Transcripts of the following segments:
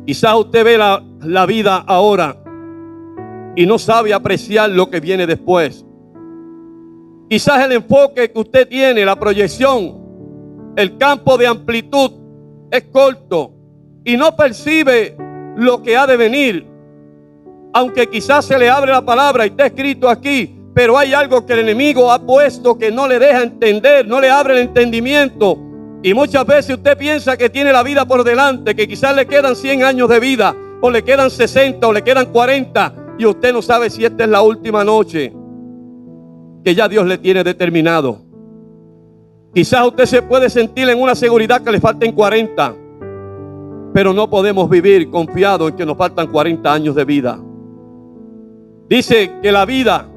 Quizás usted ve la vida ahora y no sabe apreciar lo que viene después. Quizás el enfoque que usted tiene, la proyección, el campo de amplitud es corto y no percibe lo que ha de venir. Aunque quizás se le abre la palabra y está escrito aquí, pero hay algo que el enemigo ha puesto que no le deja entender, no le abre el entendimiento. Y muchas veces usted piensa que tiene la vida por delante, que quizás le quedan 100 años de vida, o le quedan 60, o le quedan 40, y usted no sabe si esta es la última noche que ya Dios le tiene determinado. Quizás usted se puede sentir en una seguridad que le falten 40, pero no podemos vivir confiados en que nos faltan 40 años de vida. Dice que la vida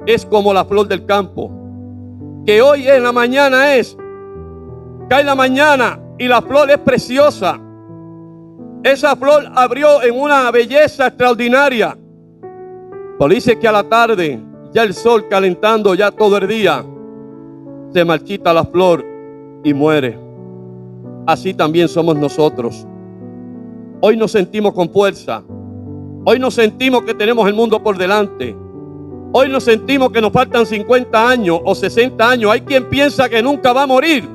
es como la flor del campo, que hoy en la mañana cae la mañana y la flor es preciosa. Esa flor abrió en una belleza extraordinaria. Pero dice que a la tarde, ya el sol calentando ya todo el día, se marchita la flor y muere. Así también somos nosotros. Hoy nos sentimos con fuerza. Hoy nos sentimos que tenemos el mundo por delante. Hoy nos sentimos que nos faltan 50 años o 60 años. Hay quien piensa que nunca va a morir,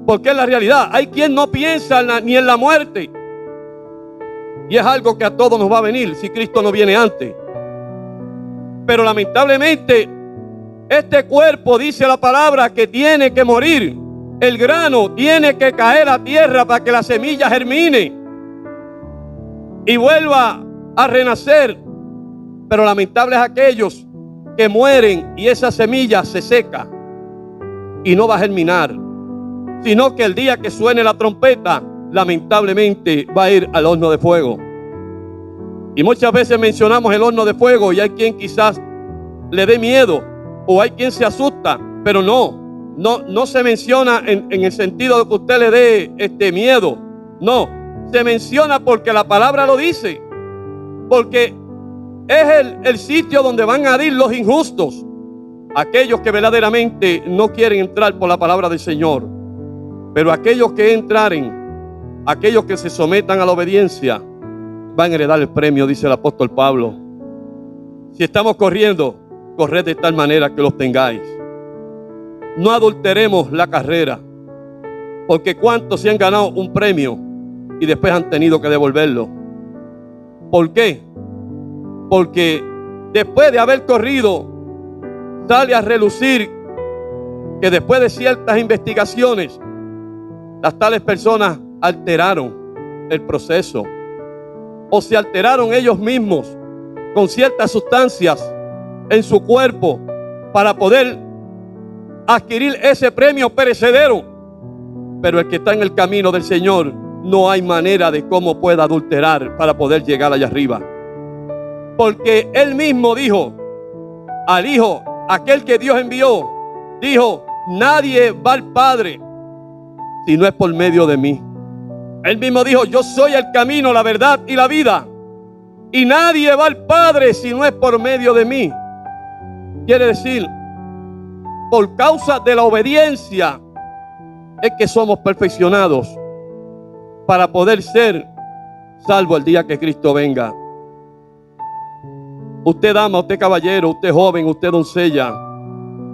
porque es la realidad. Hay quien no piensa ni en la muerte. Y es algo que a todos nos va a venir si Cristo no viene antes. Pero lamentablemente, este cuerpo, dice la palabra, que tiene que morir. El grano tiene que caer a tierra para que la semilla germine y vuelva a renacer. Pero lamentable es aquellos que mueren y esa semilla se seca y no va a germinar, sino que el día que suene la trompeta, lamentablemente va a ir al horno de fuego. Y muchas veces mencionamos el horno de fuego y hay quien quizás le dé miedo o hay quien se asusta, pero no se menciona en el sentido de que usted le dé miedo. No, se menciona porque la palabra lo dice, porque es el sitio donde van a ir los injustos, aquellos que verdaderamente no quieren entrar por la palabra del Señor. Pero aquellos que entraren, aquellos que se sometan a la obediencia, van a heredar el premio, dice el apóstol Pablo. Si estamos corriendo, corred de tal manera que los tengáis. No adulteremos la carrera, porque cuántos se han ganado un premio y después han tenido que devolverlo. ¿Por qué? Porque después de haber corrido, sale a relucir que después de ciertas investigaciones, las tales personas alteraron el proceso o se alteraron ellos mismos con ciertas sustancias en su cuerpo para poder adquirir ese premio perecedero. Pero el que está en el camino del Señor, no hay manera de cómo pueda adulterar para poder llegar allá arriba. Porque Él mismo dijo al Hijo, aquel que Dios envió, dijo: nadie va al Padre si no es por medio de mí. Él mismo dijo: yo soy el camino, la verdad y la vida, y nadie va al Padre si no es por medio de mí. Quiere decir, por causa de la obediencia es que somos perfeccionados para poder ser salvos el día que Cristo venga. Usted dama, usted caballero, usted joven, usted doncella,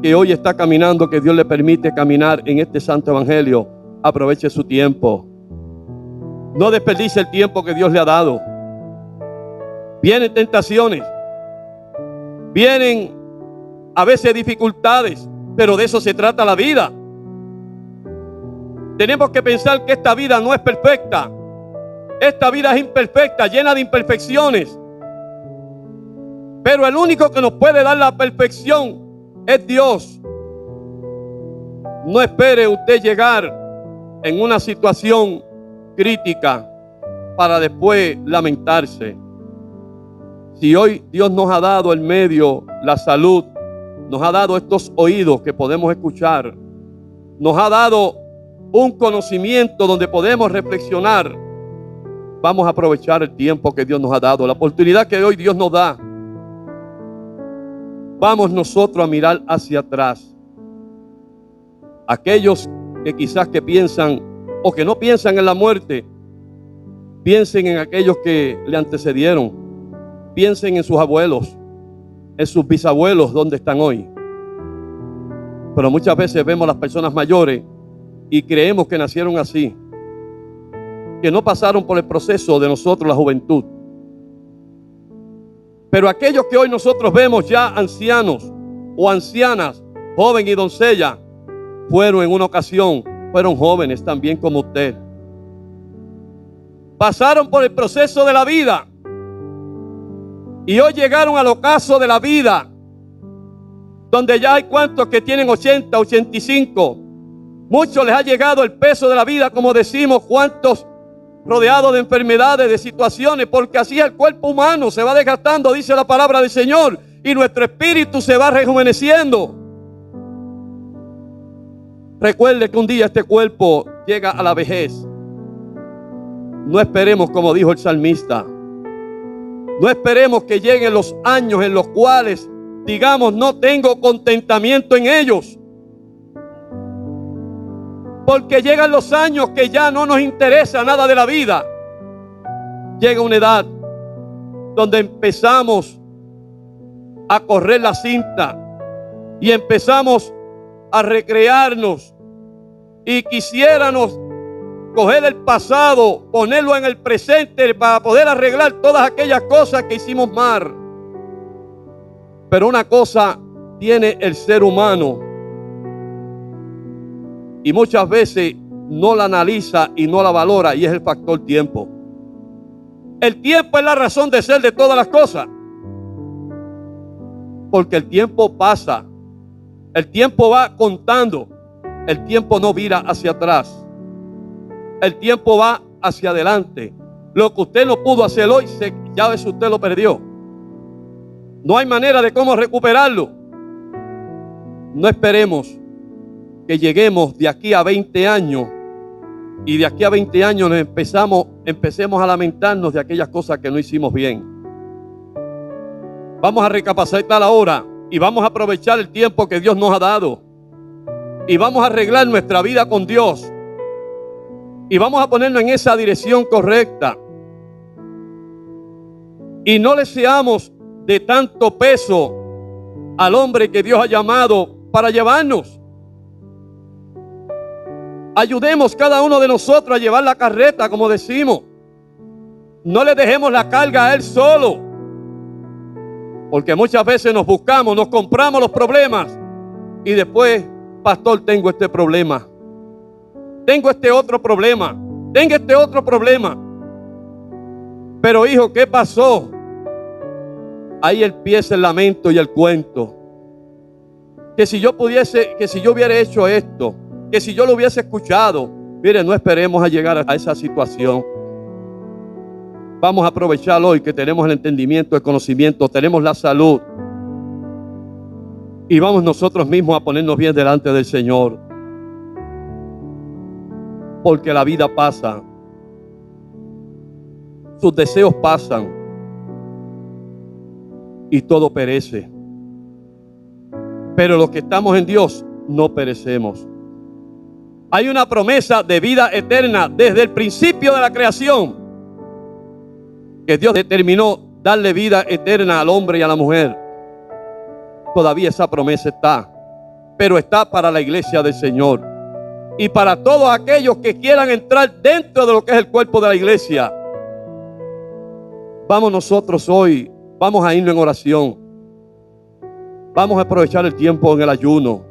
que hoy está caminando, que Dios le permite caminar en este santo evangelio, aproveche su tiempo. No desperdicie el tiempo que Dios le ha dado. Vienen tentaciones, vienen a veces dificultades, pero de eso se trata la vida. Tenemos que pensar que esta vida no es perfecta. Esta vida es imperfecta, llena de imperfecciones. Pero el único que nos puede dar la perfección es Dios. No espere usted llegar en una situación crítica para después lamentarse. Si hoy Dios nos ha dado el medio, la salud, nos ha dado estos oídos que podemos escuchar, nos ha dado un conocimiento donde podemos reflexionar, vamos a aprovechar el tiempo que Dios nos ha dado, la oportunidad que hoy Dios nos da. Vamos nosotros a mirar hacia atrás. Aquellos que quizás que piensan o que no piensan en la muerte, Piensen en aquellos que le antecedieron. Piensen en sus abuelos, en sus bisabuelos, donde están hoy. Pero muchas veces vemos a las personas mayores y creemos que nacieron así, que no pasaron por el proceso de nosotros, la juventud. Pero aquellos que hoy nosotros vemos ya ancianos o ancianas, joven y doncella, fueron en una ocasión, fueron jóvenes también como usted. Pasaron por el proceso de la vida y hoy llegaron al ocaso de la vida, donde ya hay cuantos que tienen 80, 85. Muchos les ha llegado el peso de la vida, como decimos, cuantos rodeados de enfermedades, de situaciones, porque así el cuerpo humano se va desgastando, dice la palabra del Señor, y nuestro espíritu se va rejuveneciendo. Recuerde que un día este cuerpo llega a la vejez. No esperemos, como dijo el salmista, no esperemos que lleguen los años en los cuales digamos no tengo contentamiento en ellos. Porque llegan los años que ya no nos interesa nada de la vida. Llega una edad donde empezamos a correr la cinta y empezamos a recrearnos y quisiéramos coger el pasado, ponerlo en el presente para poder arreglar todas aquellas cosas que hicimos mal. Pero una cosa tiene el ser humano y muchas veces no la analiza y no la valora, y es el factor tiempo. El tiempo es la razón de ser de todas las cosas, porque el tiempo pasa, el tiempo va contando, el tiempo no vira hacia atrás, el tiempo va hacia adelante. Lo que usted no pudo hacer hoy, ya ves, usted lo perdió. No hay manera de cómo recuperarlo. No esperemos que lleguemos de aquí a 20 años y de aquí a 20 años empecemos a lamentarnos de aquellas cosas que no hicimos bien. Vamos a recapacitar ahora y vamos a aprovechar el tiempo que Dios nos ha dado y vamos a arreglar nuestra vida con Dios y vamos a ponernos en esa dirección correcta y no le seamos de tanto peso al hombre que Dios ha llamado para llevarnos. Ayudemos cada uno de nosotros a llevar la carreta, como decimos. No le dejemos la carga a él solo, porque muchas veces nos buscamos, nos compramos los problemas y después, pastor, tengo este problema, tengo este otro problema, tengo este otro problema. Pero hijo, ¿qué pasó? Ahí empieza el lamento y el cuento. Que si yo hubiera hecho esto, que si yo lo hubiese escuchado. Mire, no esperemos a llegar a esa situación. Vamos a aprovechar hoy que tenemos el entendimiento, el conocimiento, tenemos la salud. Y vamos nosotros mismos a ponernos bien delante del Señor. Porque la vida pasa. Sus deseos pasan. Y todo perece. Pero los que estamos en Dios no perecemos. Hay una promesa de vida eterna desde el principio de la creación, que Dios determinó darle vida eterna al hombre y a la mujer. Todavía esa promesa está, pero está para la iglesia del Señor y para todos aquellos que quieran entrar dentro de lo que es el cuerpo de la iglesia. Vamos nosotros hoy, vamos a irnos en oración. Vamos a aprovechar el tiempo en el ayuno.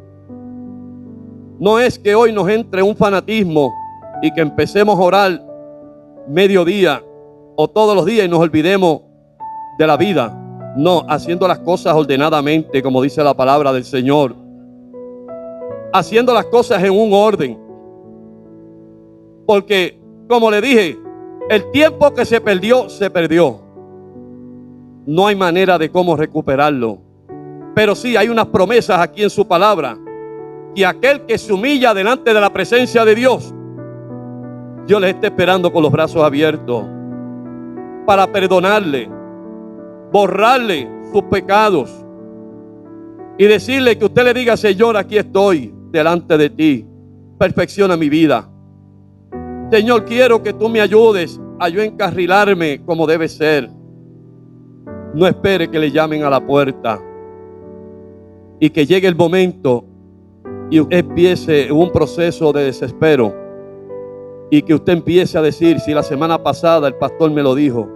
No es que hoy nos entre un fanatismo y que empecemos a orar mediodía o todos los días y nos olvidemos de la vida. No, haciendo las cosas ordenadamente, como dice la palabra del Señor. Haciendo las cosas en un orden. Porque, como le dije, el tiempo que se perdió, se perdió. No hay manera de cómo recuperarlo. Pero sí hay unas promesas aquí en su palabra. Y aquel que se humilla delante de la presencia de Dios, Dios les está esperando con los brazos abiertos para perdonarle, borrarle sus pecados y decirle que usted le diga: Señor, aquí estoy delante de ti, perfecciona mi vida. Señor, quiero que tú me ayudes a yo encarrilarme como debe ser. No espere que le llamen a la puerta y que llegue el momento y usted empiece un proceso de desespero y que usted empiece a decir: si la semana pasada el pastor me lo dijo,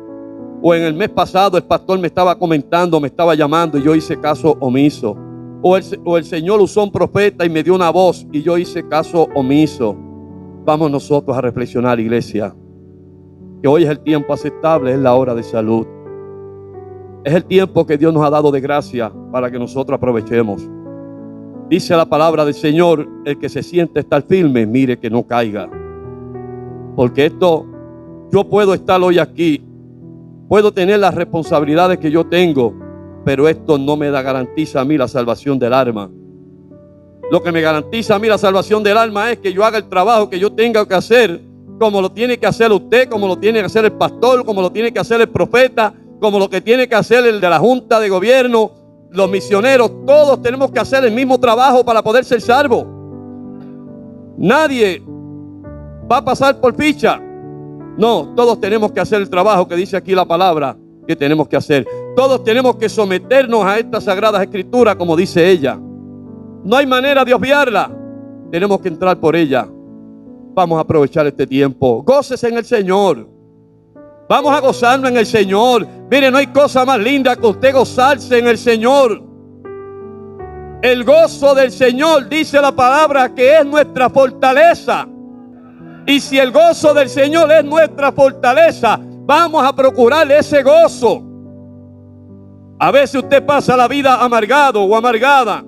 o en el mes pasado el pastor me estaba comentando, me estaba llamando y yo hice caso omiso, o el Señor usó un profeta y me dio una voz y yo hice caso omiso. Vamos nosotros a reflexionar, iglesia, que hoy es el tiempo aceptable, es la hora de salud. Es el tiempo que Dios nos ha dado de gracia para que nosotros aprovechemos. Dice la palabra del Señor: el que se siente estar firme, mire que no caiga. Porque yo puedo estar hoy aquí, puedo tener las responsabilidades que yo tengo, pero esto no me garantiza a mí la salvación del alma. Lo que me garantiza a mí la salvación del alma es que yo haga el trabajo que yo tenga que hacer, como lo tiene que hacer usted, como lo tiene que hacer el pastor, como lo tiene que hacer el profeta, como lo que tiene que hacer el de la junta de gobierno, los misioneros. Todos tenemos que hacer el mismo trabajo para poder ser salvos. Nadie va a pasar por ficha. No, todos tenemos que hacer el trabajo que dice aquí la palabra que tenemos que hacer. Todos tenemos que someternos a estas sagradas escrituras, como dice ella. No hay manera de obviarla. Tenemos que entrar por ella. Vamos a aprovechar este tiempo. Gócese en el Señor. Vamos a gozarnos en el Señor. Mire, no hay cosa más linda que usted gozarse en el Señor. El gozo del Señor, dice la palabra, que es nuestra fortaleza. Y si el gozo del Señor es nuestra fortaleza, vamos a procurar ese gozo. A veces usted pasa la vida amargado o amargada,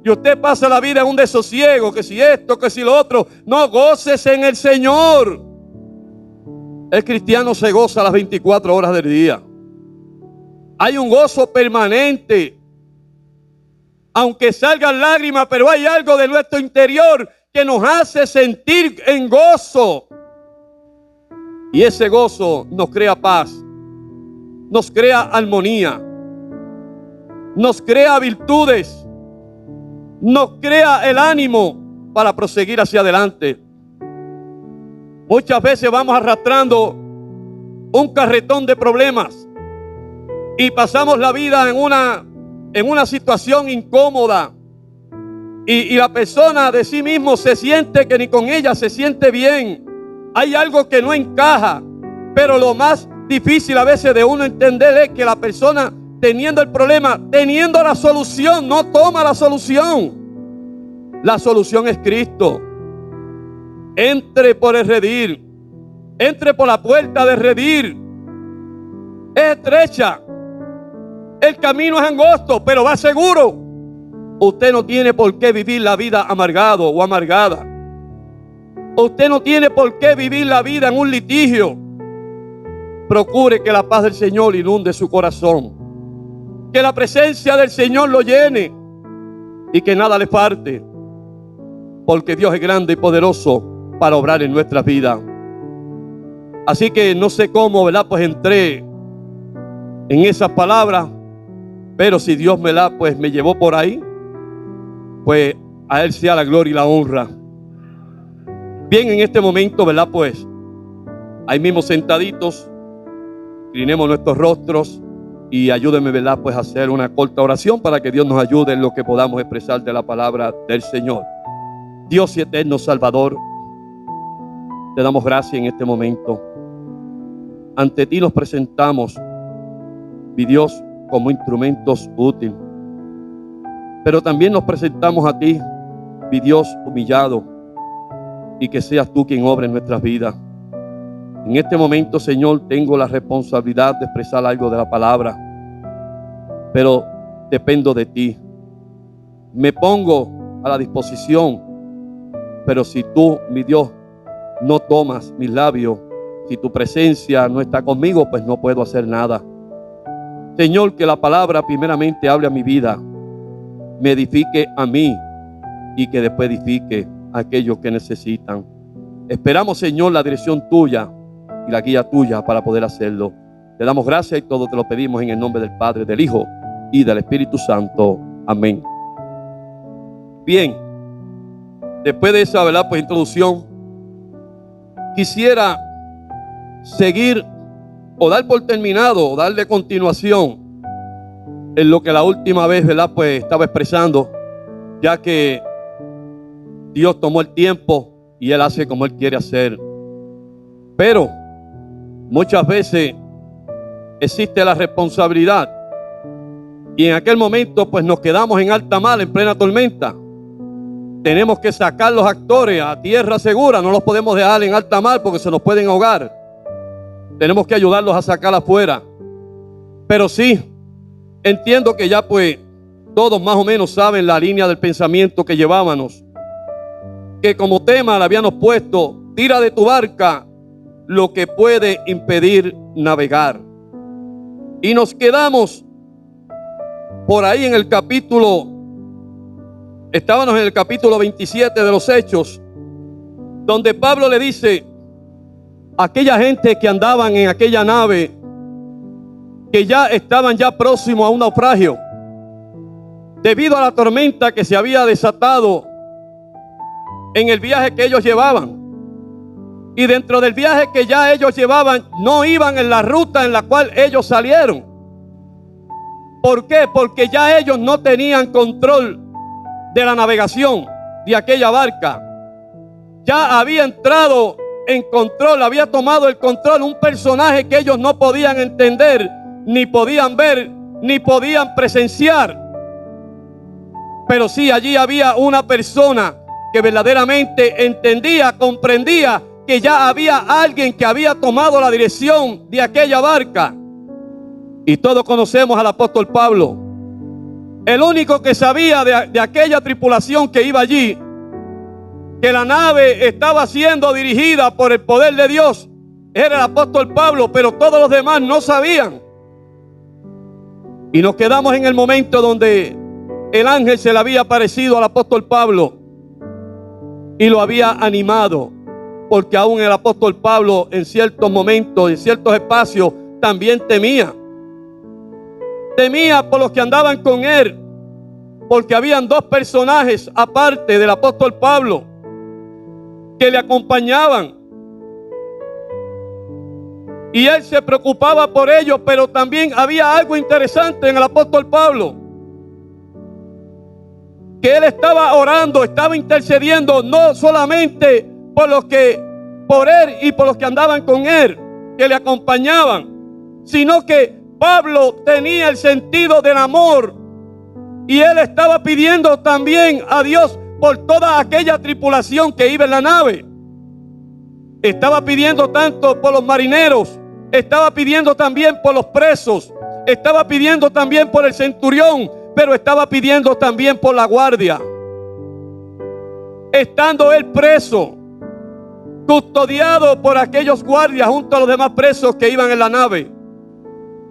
y usted pasa la vida en un desosiego, que si esto, que si lo otro. No, gócese en el Señor. El cristiano se goza las 24 horas del día. Hay un gozo permanente. Aunque salgan lágrimas, pero hay algo de nuestro interior que nos hace sentir en gozo. Y ese gozo nos crea paz, nos crea armonía, nos crea virtudes, nos crea el ánimo para proseguir hacia adelante. Muchas veces vamos arrastrando un carretón de problemas y pasamos la vida en una situación incómoda. Y la persona de sí mismo se siente que ni con ella se siente bien. Hay algo que no encaja. Pero lo más difícil a veces de uno entender es que la persona, teniendo el problema, teniendo la solución, no toma la solución. La solución es Cristo. Entre por el redil. Entre por la puerta del redil. Es estrecha. El camino es angosto, pero va seguro. Usted no tiene por qué vivir la vida amargado o amargada. Usted no tiene por qué vivir la vida en un litigio. Procure que la paz del Señor inunde su corazón. Que la presencia del Señor lo llene y que nada le falte. Porque Dios es grande y poderoso para obrar en nuestras vidas. Así que no sé cómo, ¿verdad? Pues entré en esas palabras. Pero si Dios me llevó por ahí, pues a Él sea la gloria y la honra. Bien, en este momento, ¿verdad? Pues ahí mismo sentaditos, inclinemos nuestros rostros y ayúdenme, ¿verdad? Pues a hacer una corta oración para que Dios nos ayude en lo que podamos expresar de la palabra del Señor. Dios y eterno Salvador, te damos gracias en este momento. Ante ti nos presentamos, mi Dios, como instrumentos útiles. Pero también nos presentamos a ti, mi Dios, humillado, y que seas tú quien obre en nuestras vidas. En este momento, Señor, tengo la responsabilidad de expresar algo de la palabra, pero dependo de ti. Me pongo a la disposición, pero si tú, mi Dios, no tomas mis labios, si tu presencia no está conmigo, pues no puedo hacer nada. Señor, que la palabra primeramente hable a mi vida, me edifique a mí y que después edifique a aquellos que necesitan. Esperamos, Señor, la dirección tuya y la guía tuya para poder hacerlo. Te damos gracias y todo te lo pedimos en el nombre del Padre, del Hijo y del Espíritu Santo. Amén. Bien, después de esa, ¿verdad? Pues introducción, quisiera seguir o dar por terminado o darle continuación en lo que la última vez, ¿verdad?, pues estaba expresando, ya que Dios tomó el tiempo y Él hace como Él quiere hacer. Pero muchas veces existe la responsabilidad y en aquel momento pues nos quedamos en alta mar, en plena tormenta. Tenemos que sacar los actores a tierra segura, no los podemos dejar en alta mar porque se nos pueden ahogar. Tenemos que ayudarlos a sacar afuera. Pero sí, entiendo que ya pues todos más o menos saben la línea del pensamiento que llevábamos, que como tema le habíamos puesto: tira de tu barca lo que puede impedir navegar. Y nos quedamos por ahí en el capítulo, estábamos en el capítulo 27 de los Hechos, donde Pablo le dice a aquella gente que andaban en aquella nave, que ya estaban ya próximos a un naufragio, debido a la tormenta que se había desatado en el viaje que ellos llevaban. Y dentro del viaje que ya ellos llevaban, no iban en la ruta en la cual ellos salieron. ¿Por qué? Porque ya ellos no tenían control de la navegación de aquella barca. Ya había entrado en control, había tomado el control un personaje que ellos no podían entender, ni podían ver, ni podían presenciar. Pero sí, allí había una persona que verdaderamente entendía, comprendía que ya había alguien que había tomado la dirección de aquella barca. Y todos conocemos al apóstol Pablo. El único que sabía de aquella tripulación que iba allí, que la nave estaba siendo dirigida por el poder de Dios, era el apóstol Pablo, pero todos los demás no sabían. Y nos quedamos en el momento donde el ángel se le había aparecido al apóstol Pablo y lo había animado, porque aún el apóstol Pablo en ciertos momentos, en ciertos espacios, también temía. Temía por los que andaban con él, porque habían dos personajes aparte del apóstol Pablo que le acompañaban. Y él se preocupaba por ellos, pero también había algo interesante en el apóstol Pablo, que él estaba orando, estaba intercediendo no solamente por él y por los que andaban con él, que le acompañaban, sino que Pablo tenía el sentido del amor y él estaba pidiendo también a Dios por toda aquella tripulación que iba en la nave. Estaba pidiendo tanto por los marineros, estaba pidiendo también por los presos, estaba pidiendo también por el centurión, pero estaba pidiendo también por la guardia. Estando él preso, custodiado por aquellos guardias junto a los demás presos que iban en la nave,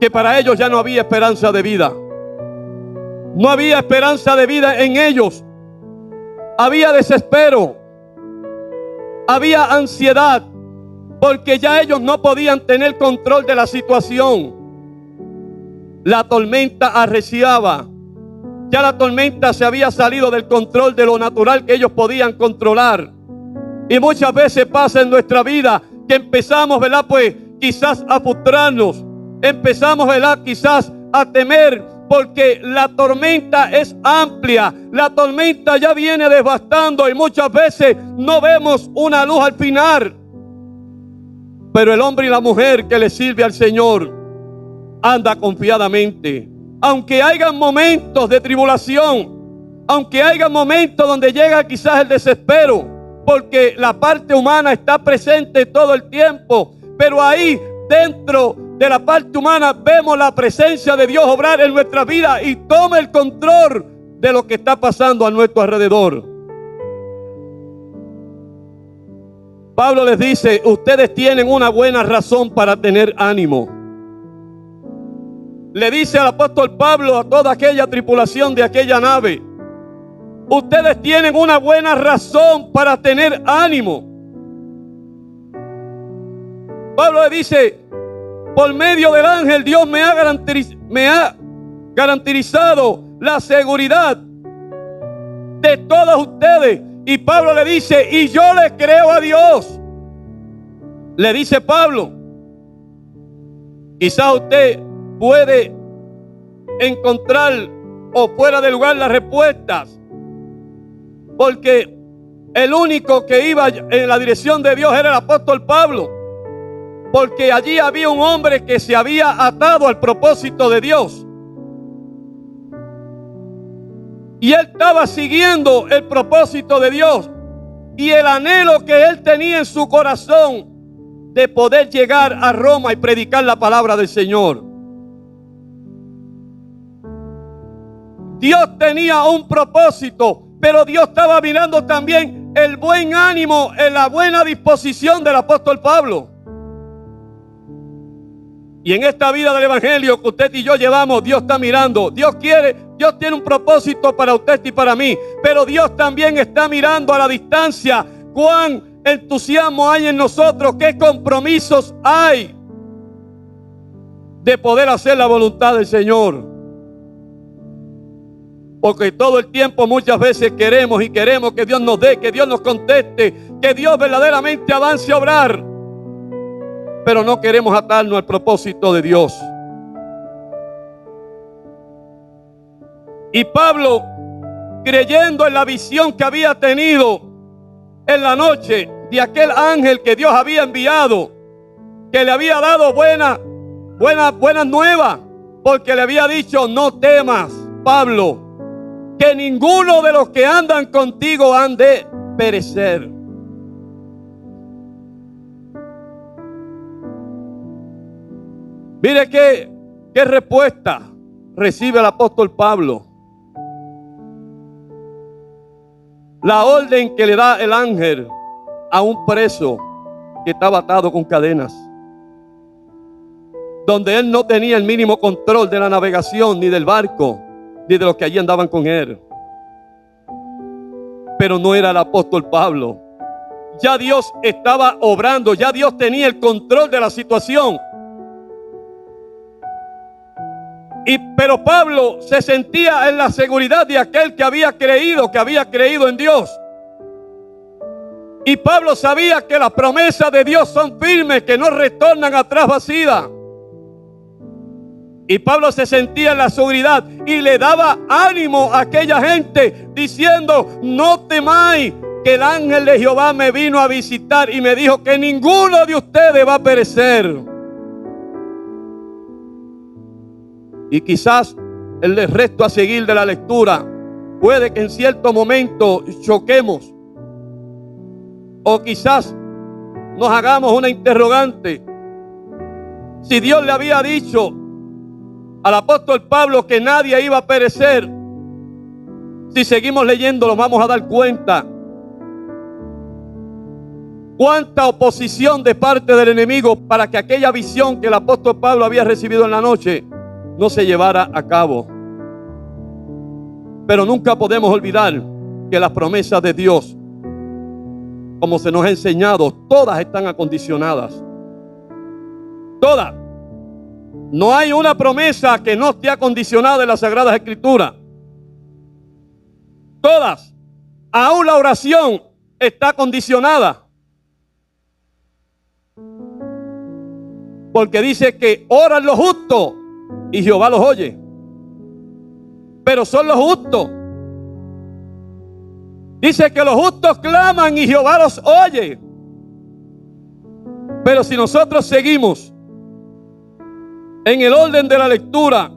que para ellos ya no había esperanza de vida. No había esperanza de vida en ellos. Había desespero, había ansiedad, porque ya ellos no podían tener control de la situación. La tormenta arreciaba. Ya la tormenta se había salido del control de lo natural que ellos podían controlar. Y muchas veces pasa en nuestra vida que empezamos, ¿verdad?, pues quizás a frustrarnos. Empezamos, ¿verdad?, quizás a temer, porque la tormenta es amplia. La tormenta ya viene devastando y muchas veces no vemos una luz al final. Pero el hombre y la mujer que le sirve al Señor anda confiadamente. Aunque haya momentos de tribulación, aunque haya momentos donde llega quizás el desespero, porque la parte humana está presente todo el tiempo, pero ahí dentro de la parte humana vemos la presencia de Dios obrar en nuestra vida y toma el control de lo que está pasando a nuestro alrededor. Pablo les dice: ustedes tienen una buena razón para tener ánimo. Le dice al apóstol Pablo a toda aquella tripulación de aquella nave: ustedes tienen una buena razón para tener ánimo. Pablo le dice: por medio del ángel Dios me ha garantizado la seguridad de todos ustedes. Y Pablo le dice: y yo le creo a Dios. Le dice Pablo: Quizás usted puede encontrar o fuera de lugar las respuestas, porque el único que iba en la dirección de Dios era el apóstol Pablo, porque allí había un hombre que se había atado al propósito de Dios y él estaba siguiendo el propósito de Dios y el anhelo que él tenía en su corazón de poder llegar a Roma y predicar la palabra del Señor. Dios tenía un propósito, pero Dios estaba mirando también el buen ánimo, la buena disposición del apóstol Pablo. Y en esta vida del evangelio que usted y yo llevamos, Dios está mirando. Dios tiene un propósito para usted y para mí, pero Dios también está mirando a la distancia cuán entusiasmo hay en nosotros, qué compromisos hay de poder hacer la voluntad del Señor. Porque todo el tiempo muchas veces queremos que Dios nos dé, que Dios nos conteste, que Dios verdaderamente avance a obrar. Pero no queremos atarnos al propósito de Dios. Y Pablo, creyendo en la visión que había tenido en la noche de aquel ángel que Dios había enviado, que le había dado buenas nuevas, porque le había dicho: no temas, Pablo, que ninguno de los que andan contigo han de perecer. Mire qué respuesta recibe el apóstol Pablo. La orden que le da el ángel a un preso que estaba atado con cadenas, donde él no tenía el mínimo control de la navegación, ni del barco, ni de los que allí andaban con él. Pero no era el apóstol Pablo. Ya Dios estaba obrando, ya Dios tenía el control de la situación. Pero Pablo se sentía en la seguridad de aquel que había creído en Dios. Y Pablo sabía que las promesas de Dios son firmes, que no retornan atrás vacías. Y Pablo se sentía en la seguridad y le daba ánimo a aquella gente diciendo: no temáis, que el ángel de Jehová me vino a visitar y me dijo que ninguno de ustedes va a perecer. Y quizás el resto a seguir de la lectura puede que en cierto momento choquemos, o quizás nos hagamos una interrogante. Si Dios le había dicho al apóstol Pablo que nadie iba a perecer, si seguimos leyendo nos vamos a dar cuenta cuánta oposición de parte del enemigo para que aquella visión que el apóstol Pablo había recibido en la noche no se llevara a cabo. Pero nunca podemos olvidar que las promesas de Dios, como se nos ha enseñado, todas están acondicionadas. Todas. No hay una promesa que no esté acondicionada en las Sagradas Escrituras. Todas. Aún la oración está condicionada. Porque dice que oran los justos y Jehová los oye. Pero son los justos. Dice que los justos claman y Jehová los oye. Pero si nosotros seguimos en el orden de la lectura,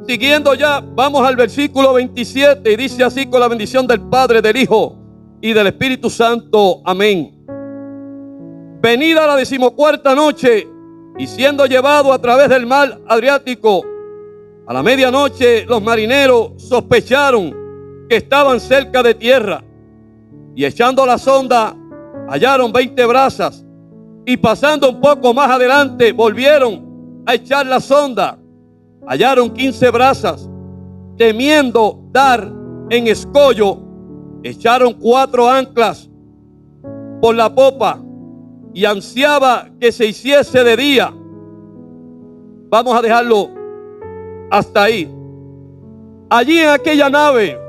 siguiendo ya, vamos al versículo 27 y dice así: con la bendición del Padre, del Hijo y del Espíritu Santo. Amén. Venida la 14ª noche y siendo llevado a través del mar Adriático, a la medianoche los marineros sospecharon que estaban cerca de tierra, y echando la sonda hallaron 20 brazas, y pasando un poco más adelante volvieron a echar la sonda, hallaron 15 brazas. Temiendo dar en escollo, echaron 4 anclas por la popa y ansiaba que se hiciese de día. Vamos a dejarlo hasta ahí. Allí en aquella nave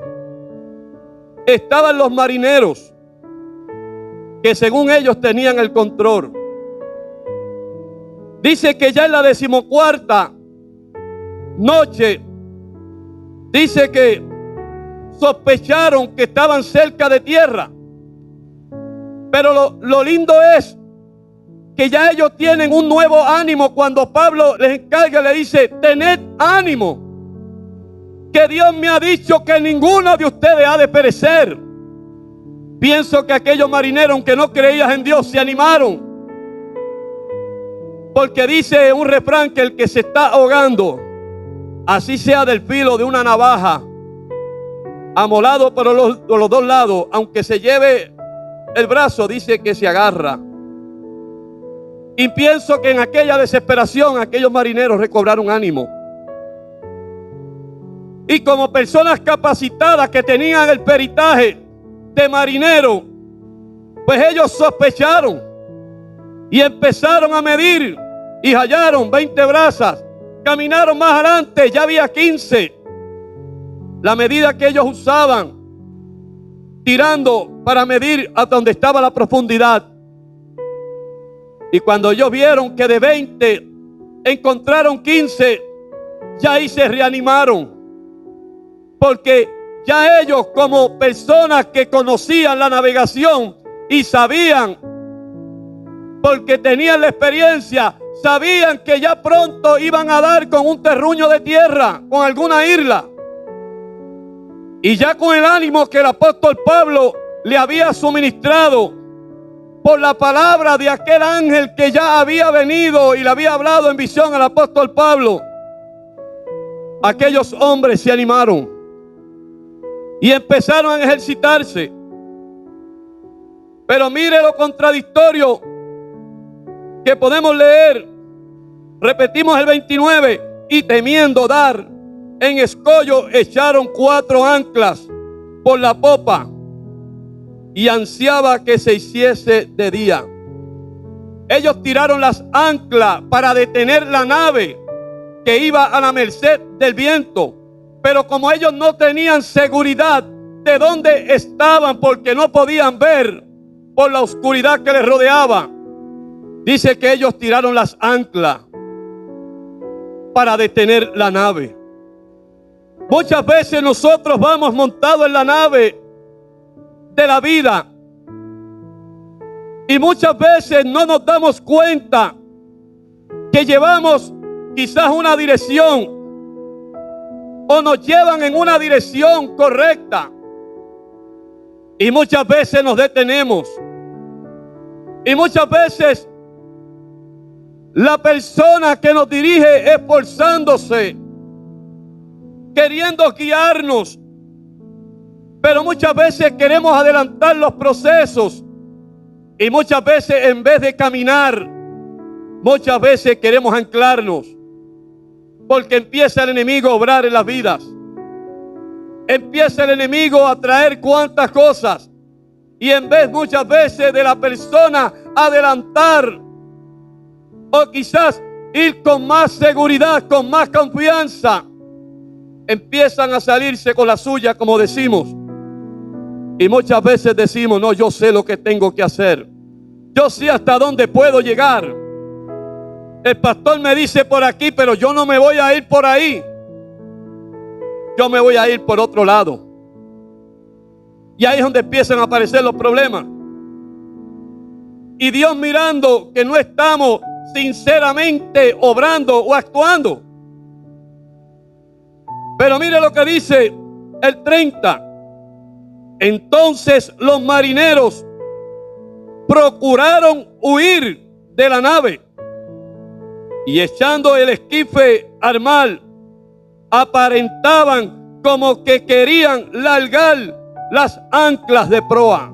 estaban los marineros que según ellos tenían el control. Dice que ya en la 14ª noche, dice que sospecharon que estaban cerca de tierra. Pero lo lindo es que ya ellos tienen un nuevo ánimo. Cuando Pablo les encarga, le dice: tened ánimo, que Dios me ha dicho que ninguno de ustedes ha de perecer. Pienso que aquellos marineros, aunque no creían en Dios, se animaron. Porque dice un refrán que el que se está ahogando, así sea del filo de una navaja, amolado por los dos lados, aunque se lleve el brazo, dice que se agarra. Y pienso que en aquella desesperación aquellos marineros recobraron ánimo. Y como personas capacitadas que tenían el peritaje de marinero, pues ellos sospecharon y empezaron a medir y hallaron 20 brazas. Caminaron más adelante, ya había 15. La medida que ellos usaban, tirando para medir hasta donde estaba la profundidad. Y cuando ellos vieron que de 20 encontraron 15, ya ahí se reanimaron. Porque ya ellos, como personas que conocían la navegación y sabían, porque tenían la experiencia, sabían que ya pronto iban a dar con un terruño de tierra, con alguna isla. Y ya con el ánimo que el apóstol Pablo le había suministrado por la palabra de aquel ángel que ya había venido y le había hablado en visión al apóstol Pablo, aquellos hombres se animaron y empezaron a ejercitarse. Pero mire lo contradictorio que podemos leer. Repetimos el 29. Y temiendo dar en escollo, echaron 4 anclas por la popa, y ansiaba que se hiciese de día. Ellos tiraron las anclas para detener la nave que iba a la merced del viento. Pero como ellos no tenían seguridad de dónde estaban, porque no podían ver por la oscuridad que les rodeaba, dice que ellos tiraron las anclas para detener la nave. Muchas veces nosotros vamos montados en la nave de la vida y muchas veces no nos damos cuenta que llevamos quizás una dirección, o nos llevan en una dirección correcta, y muchas veces nos detenemos, y muchas veces la persona que nos dirige esforzándose, queriendo guiarnos, pero muchas veces queremos adelantar los procesos, y muchas veces en vez de caminar, muchas veces queremos anclarnos, porque empieza el enemigo a obrar en las vidas. Empieza el enemigo a traer cuantas cosas, y en vez muchas veces de la persona adelantar, o quizás ir con más seguridad, con más confianza, empiezan a salirse con la suya, como decimos. Y muchas veces decimos: no, yo sé lo que tengo que hacer, yo sé hasta dónde puedo llegar. El pastor me dice por aquí, pero yo no me voy a ir por ahí, yo me voy a ir por otro lado. Y ahí es donde empiezan a aparecer los problemas. Y Dios, mirando que no estamos sinceramente obrando o actuando. Pero mire lo que dice el 30. Entonces los marineros procuraron huir de la nave, y echando el esquife al mar, aparentaban como que querían largar las anclas de proa.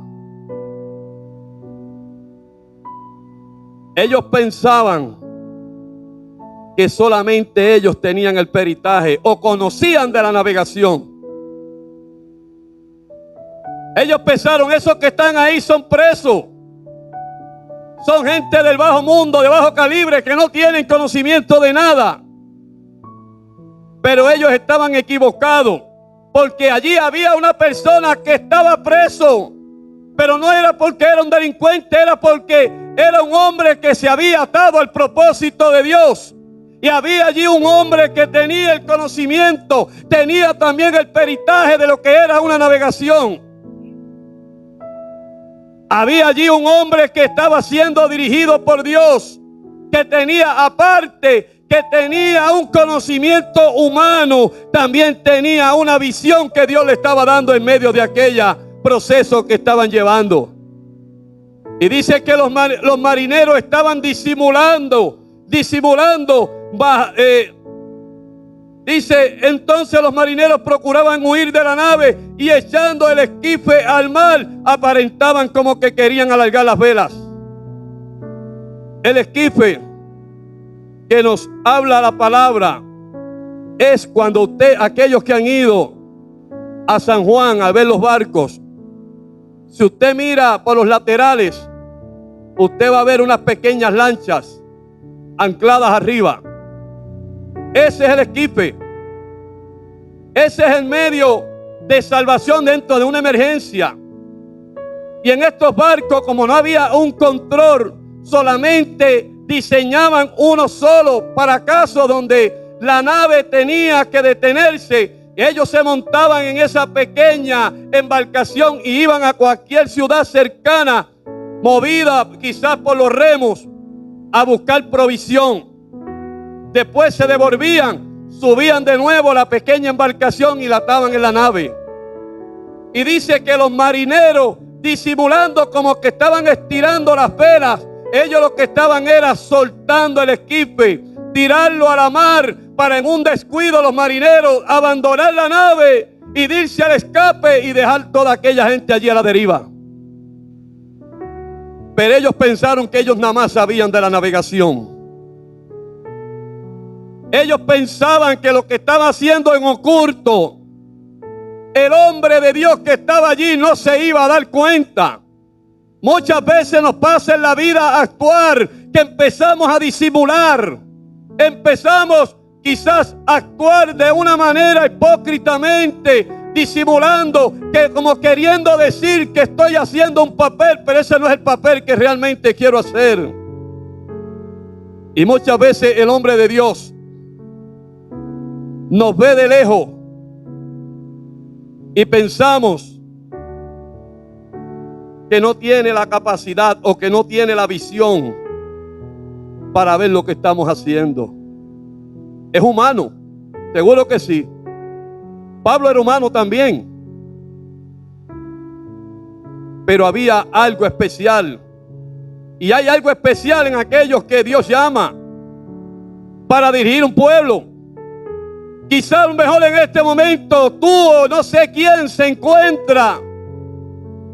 Ellos pensaban que solamente ellos tenían el peritaje o conocían de la navegación. Ellos pensaron: esos que están ahí son presos, son gente del bajo mundo, de bajo calibre, que no tienen conocimiento de nada. Pero ellos estaban equivocados, porque allí había una persona que estaba preso, pero no era porque era un delincuente, era porque era un hombre que se había atado al propósito de Dios. Y había allí un hombre que tenía el conocimiento, tenía también el peritaje de lo que era una navegación. Había allí un hombre que estaba siendo dirigido por Dios, que tenía aparte, que tenía un conocimiento humano, también tenía una visión que Dios le estaba dando en medio de aquel proceso que estaban llevando. Y dice que los marineros estaban disimulando. Dice, entonces los marineros procuraban huir de la nave y echando el esquife al mar, aparentaban como que querían alargar las velas. El esquife que nos habla la palabra es cuando aquellos que han ido a San Juan a ver los barcos, si usted mira por los laterales, usted va a ver unas pequeñas lanchas ancladas arriba. Ese es el esquife. Ese es el medio de salvación dentro de una emergencia. Y en estos barcos, como no había un control, solamente diseñaban uno solo para casos donde la nave tenía que detenerse. Ellos se montaban en esa pequeña embarcación y iban a cualquier ciudad cercana, movida quizás por los remos, a buscar provisión. Después se devolvían, subían de nuevo a la pequeña embarcación y la ataban en la nave. Y dice que los marineros, disimulando como que estaban estirando las velas, ellos lo que estaban era soltando el esquife, tirarlo a la mar, para en un descuido los marineros abandonar la nave y irse al escape y dejar toda aquella gente allí a la deriva. Pero ellos pensaron que ellos nada más sabían de la navegación. Ellos pensaban que lo que estaba haciendo en oculto, el hombre de Dios que estaba allí no se iba a dar cuenta. Muchas veces nos pasa en la vida a actuar que empezamos a disimular. Empezamos quizás a actuar de una manera hipócritamente, disimulando, que como queriendo decir que estoy haciendo un papel, pero ese no es el papel que realmente quiero hacer. Y muchas veces el hombre de Dios nos ve de lejos y pensamos que no tiene la capacidad o que no tiene la visión para ver lo que estamos haciendo. Es humano, seguro que sí. Pablo era humano también. Pero había algo especial. Y hay algo especial en aquellos que Dios llama para dirigir un pueblo. Quizás a lo mejor en este momento tú o no sé quién se encuentra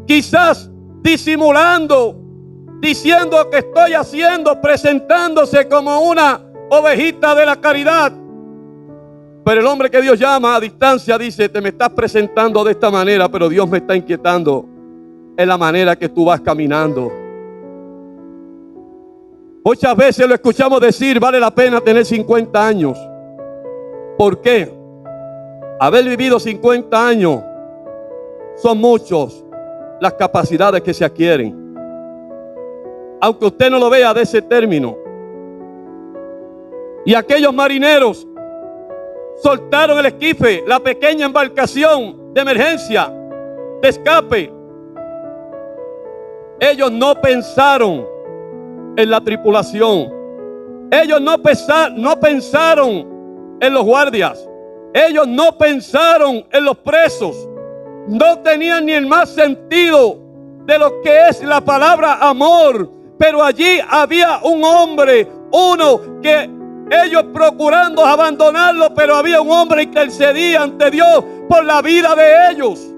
quizás disimulando, diciendo que estoy haciendo, presentándose como una ovejita de la caridad. Pero el hombre que Dios llama a distancia dice, te me estás presentando de esta manera, pero Dios me está inquietando en la manera que tú vas caminando. Muchas veces lo escuchamos decir, vale la pena tener 50 años. ¿Por qué? Haber vivido 50 años son muchos las capacidades que se adquieren. Aunque usted no lo vea de ese término. Y aquellos marineros soltaron el esquife, la pequeña embarcación de emergencia, de escape. Ellos no pensaron en la tripulación. Ellos no pensaron en los guardias. Ellos no pensaron en los presos. No tenían ni el más sentido de lo que es la palabra amor. Pero allí había un hombre, uno que ellos procurando abandonarlo, pero había un hombre que intercedía ante Dios por la vida de ellos.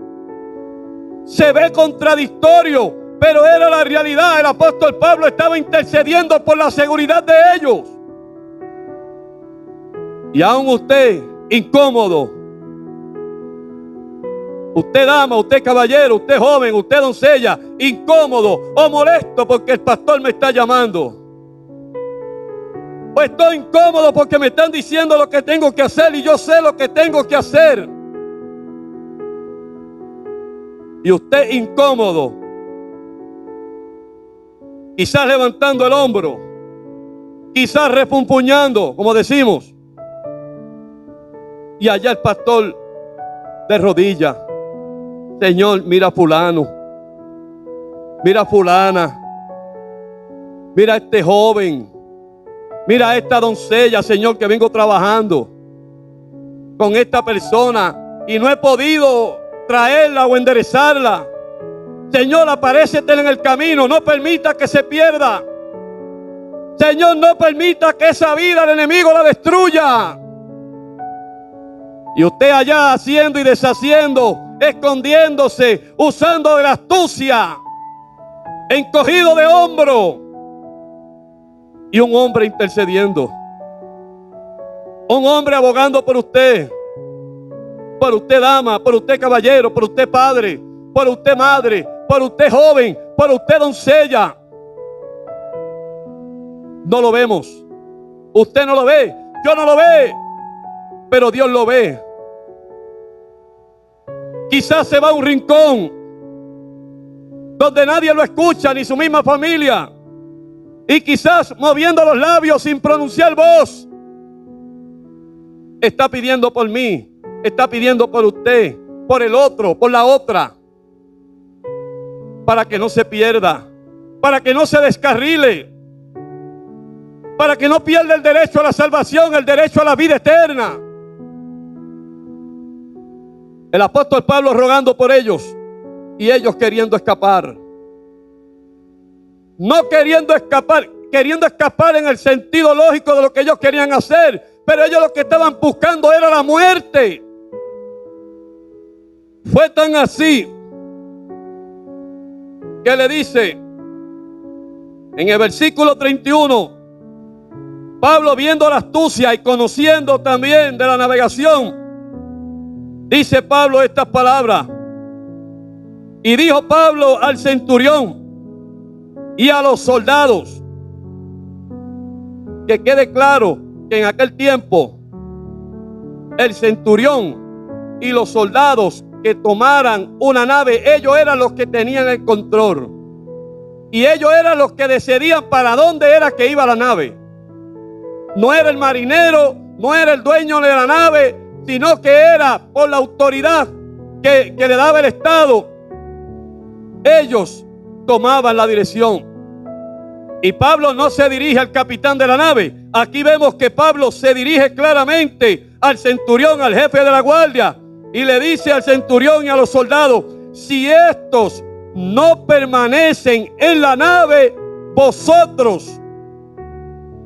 Se ve contradictorio, pero era la realidad. El apóstol Pablo estaba intercediendo por la seguridad de ellos. Y aún usted, incómodo, usted dama, usted caballero, usted joven, usted doncella, incómodo o molesto porque el pastor me está llamando. O estoy incómodo porque me están diciendo lo que tengo que hacer y yo sé lo que tengo que hacer. Y usted incómodo. quizás levantando el hombro, quizás refunfuñando, como decimos. Y allá el pastor de rodillas: Señor, mira a fulano, mira a fulana, mira a este joven, mira a esta doncella, Señor, que vengo trabajando con esta persona y no he podido traerla o enderezarla. Señor, aparécete en el camino, no permita que se pierda. Señor, no permita que esa vida el enemigo la destruya. Y usted allá haciendo y deshaciendo, escondiéndose, usando de la astucia, encogido de hombro. Y un hombre intercediendo. Un hombre abogando por usted dama, por usted caballero, por usted padre, por usted madre, por usted joven, por usted doncella. No lo vemos. Usted no lo ve, yo no lo ve, pero Dios lo ve. Quizás se va a un rincón donde nadie lo escucha, ni su misma familia, y quizás moviendo los labios sin pronunciar voz, está pidiendo por mí, está pidiendo por usted, por el otro, por la otra, para que no se pierda, para que no se descarrile, para que no pierda el derecho a la salvación, el derecho a la vida eterna. El apóstol Pablo rogando por ellos y ellos queriendo escapar. No queriendo escapar en el sentido lógico de lo que ellos querían hacer, pero ellos lo que estaban buscando era la muerte. Fue tan así que le dice en el versículo 31, Pablo, viendo la astucia y conociendo también de la navegación, dice Pablo estas palabras: y dijo Pablo al centurión y a los soldados. Que quede claro que en aquel tiempo el centurión y los soldados que tomaran una nave, ellos eran los que tenían el control. Y ellos eran los que decidían para dónde era que iba la nave. No era el marinero, no era el dueño de la nave, sino que era por la autoridad que le daba el Estado. Ellos tomaban la dirección. Y Pablo no se dirige al capitán de la nave. Aquí vemos que Pablo se dirige claramente al centurión, al jefe de la guardia, y le dice al centurión y a los soldados: si estos no permanecen en la nave, vosotros,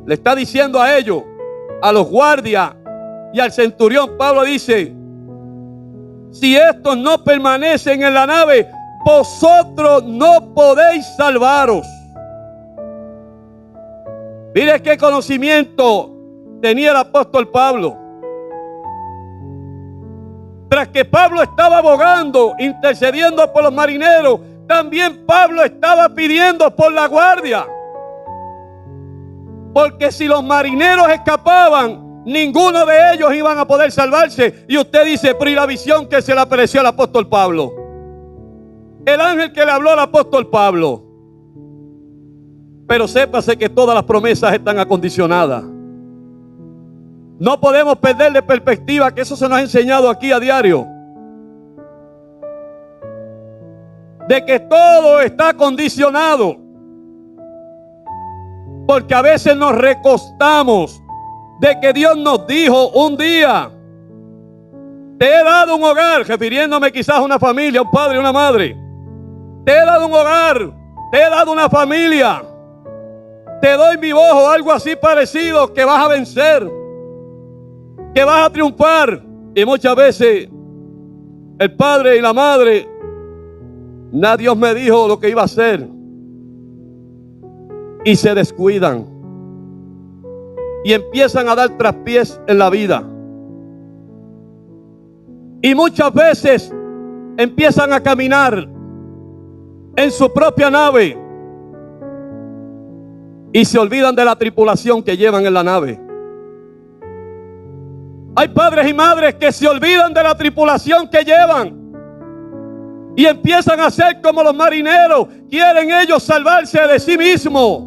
le está diciendo a ellos, a los guardias y al centurión, Pablo dice: si estos no permanecen en la nave, vosotros no podéis salvaros. Mire qué conocimiento tenía el apóstol Pablo. Tras que Pablo estaba abogando, intercediendo por los marineros, también Pablo estaba pidiendo por la guardia. Porque si los marineros escapaban, ninguno de ellos iban a poder salvarse. Y usted dice: pero ¿y la visión que se le apareció al apóstol Pablo? El ángel que le habló al apóstol Pablo. Pero sépase que todas las promesas están acondicionadas. No podemos perder de perspectiva que eso se nos ha enseñado aquí a diario. De que todo está condicionado. Porque a veces nos recostamos de que Dios nos dijo un día: te he dado un hogar, refiriéndome quizás a una familia, un padre, una madre. Te he dado un hogar, te he dado una familia. Te doy mi voz o algo así parecido, que vas a vencer, que vas a triunfar. Y muchas veces el padre y la madre, Dios me dijo lo que iba a hacer, y se descuidan y empiezan a dar traspiés en la vida. Y muchas veces empiezan a caminar en su propia nave y se olvidan de la tripulación que llevan en la nave. Hay padres y madres que se olvidan de la tripulación que llevan. Y empiezan a ser como los marineros. Quieren ellos salvarse de sí mismos.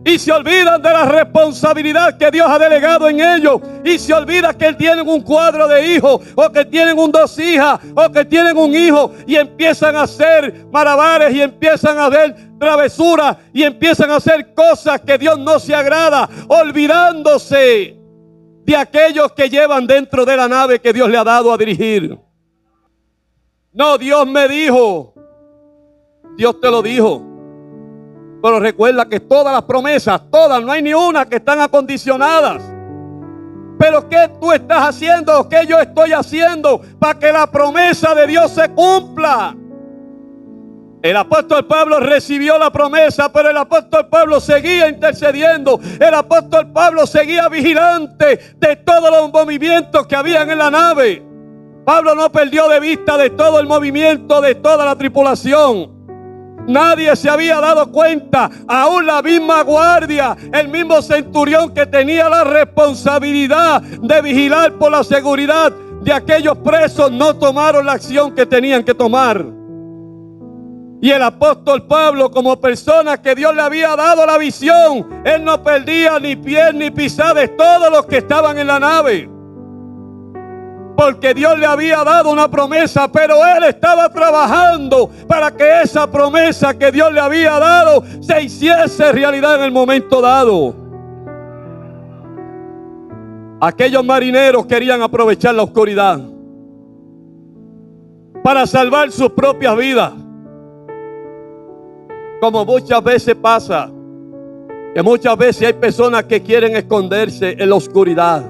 Y se olvidan de la responsabilidad que Dios ha delegado en ellos. Y se olvida que tienen un cuadro de hijos, o que tienen dos hijas, o que tienen un hijo. Y empiezan a hacer malabares, y empiezan a hacer travesuras, y empiezan a hacer cosas que Dios no se agrada, olvidándose de aquellos que llevan dentro de la nave que Dios le ha dado a dirigir. No, Dios me dijo. Dios te lo dijo. Pero recuerda que todas las promesas, todas, no hay ni una que están acondicionadas. Pero ¿qué tú estás haciendo? ¿Qué yo estoy haciendo para que la promesa de Dios se cumpla? El apóstol Pablo recibió la promesa, pero el apóstol Pablo seguía intercediendo. El apóstol Pablo seguía vigilante de todos los movimientos que habían en la nave. Pablo no perdió de vista de todo el movimiento de toda la tripulación. Nadie se había dado cuenta, aún la misma guardia, el mismo centurión que tenía la responsabilidad de vigilar por la seguridad de aquellos presos, no tomaron la acción que tenían que tomar. Y el apóstol Pablo, como persona que Dios le había dado la visión, él no perdía ni pie ni pisada de todos los que estaban en la nave. Porque Dios le había dado una promesa, pero él estaba trabajando para que esa promesa que Dios le había dado se hiciese realidad en el momento dado. Aquellos marineros querían aprovechar la oscuridad para salvar sus propias vidas. Como muchas veces pasa, que muchas veces hay personas que quieren esconderse en la oscuridad,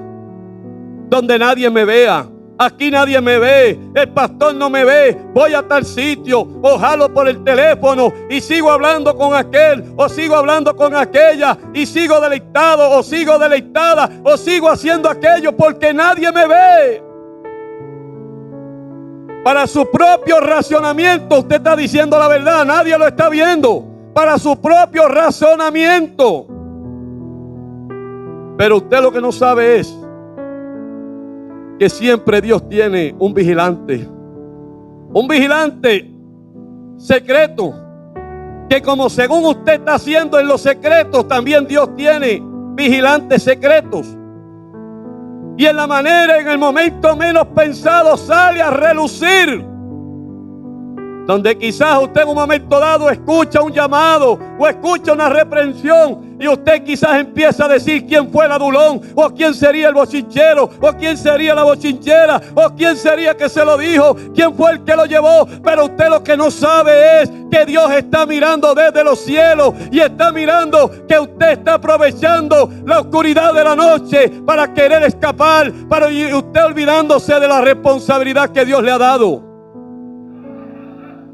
donde nadie me vea. Aquí nadie me ve, el pastor no me ve, voy a tal sitio, o jalo por el teléfono y sigo hablando con aquel, o sigo hablando con aquella, y sigo deleitado, o sigo deleitada, o sigo haciendo aquello porque nadie me ve. Para su propio racionamiento usted está diciendo la verdad, nadie lo está viendo. Para su propio razonamiento. Pero usted lo que no sabe es que siempre Dios tiene un vigilante secreto, que como según usted está haciendo en los secretos, también Dios tiene vigilantes secretos. Y en la manera, en el momento menos pensado, sale a relucir. Donde quizás usted en un momento dado escucha un llamado o escucha una reprensión, y usted quizás empieza a decir quién fue el adulón, o quién sería el bochinchero, o quién sería la bochinchera, o quién sería que se lo dijo, quién fue el que lo llevó. Pero usted lo que no sabe es que Dios está mirando desde los cielos y está mirando que usted está aprovechando la oscuridad de la noche para querer escapar, para usted olvidándose de la responsabilidad que Dios le ha dado.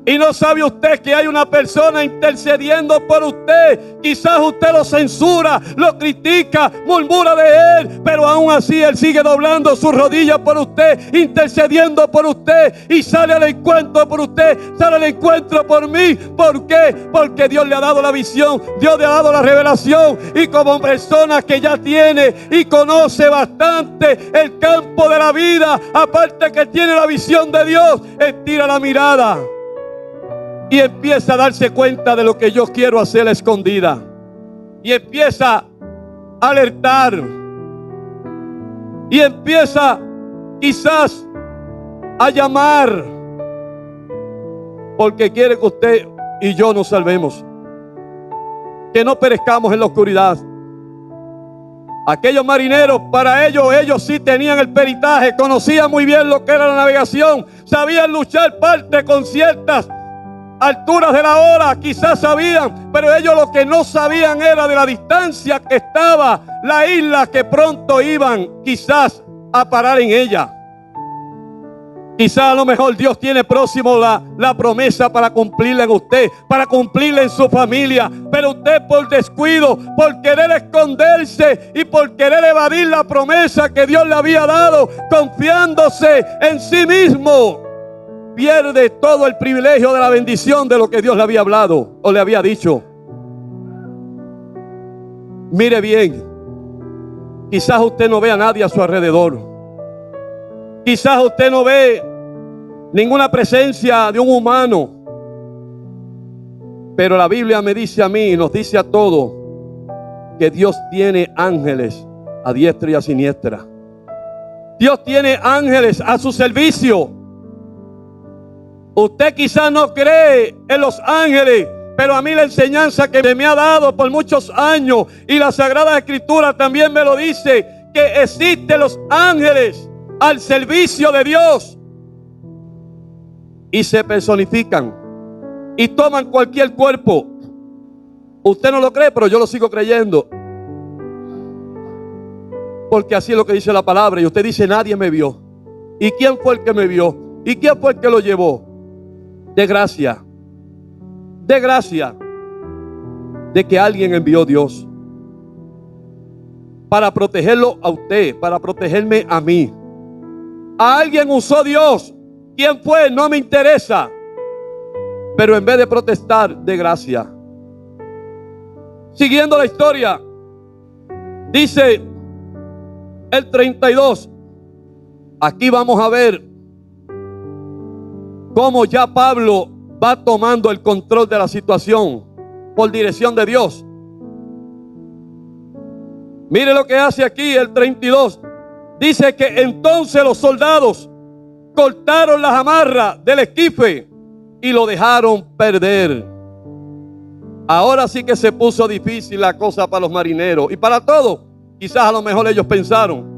Y no sabe usted que hay una persona intercediendo por usted. Quizás usted lo censura, lo critica, murmura de él, pero aún así él sigue doblando sus rodillas por usted, intercediendo por usted, y sale al encuentro por usted, sale al encuentro por mí. ¿Por qué? Porque Dios le ha dado la visión, Dios le ha dado la revelación, y como persona que ya tiene y conoce bastante el campo de la vida, aparte que tiene la visión de Dios, él tira la mirada y empieza a darse cuenta de lo que yo quiero hacer a la escondida. Y empieza a alertar. Y empieza quizás a llamar. Porque quiere que usted y yo nos salvemos. Que no perezcamos en la oscuridad. Aquellos marineros, para ellos sí tenían el peritaje. Conocían muy bien lo que era la navegación. Sabían luchar parte con ciertas alturas de la hora, quizás sabían, pero ellos lo que no sabían era de la distancia que estaba la isla que pronto iban quizás a parar en ella. Quizás a lo mejor Dios tiene próximo la promesa para cumplirla en usted, para cumplirla en su familia, pero usted por descuido, por querer esconderse y por querer evadir la promesa que Dios le había dado, confiándose en sí mismo, pierde todo el privilegio de la bendición de lo que Dios le había hablado o le había dicho. Mire bien, quizás usted no ve a nadie a su alrededor. Quizás usted no ve ninguna presencia de un humano. Pero la Biblia me dice a mí, nos dice a todos, que Dios tiene ángeles a diestra y a siniestra. Dios tiene ángeles a su servicio. Usted quizás no cree en los ángeles, pero a mí la enseñanza que me ha dado por muchos años y la Sagrada Escritura también me lo dice, que existen los ángeles al servicio de Dios y se personifican y toman cualquier cuerpo. Usted no lo cree, pero yo lo sigo creyendo, porque así es lo que dice la palabra. Y usted dice, nadie me vio. ¿Y quién fue el que me vio? ¿Y quién fue el que lo llevó? De gracia de que alguien envió Dios para protegerlo a usted, para protegerme a mí. A alguien usó Dios. ¿Quién fue? No me interesa. Pero en vez de protestar, de gracia. Siguiendo la historia, dice el 32. Aquí vamos a ver cómo ya Pablo va tomando el control de la situación por dirección de Dios. Mire lo que hace aquí el 32. Dice que entonces los soldados cortaron las amarras del esquife y lo dejaron perder. Ahora sí que se puso difícil la cosa para los marineros y para todos. Quizás a lo mejor ellos pensaron.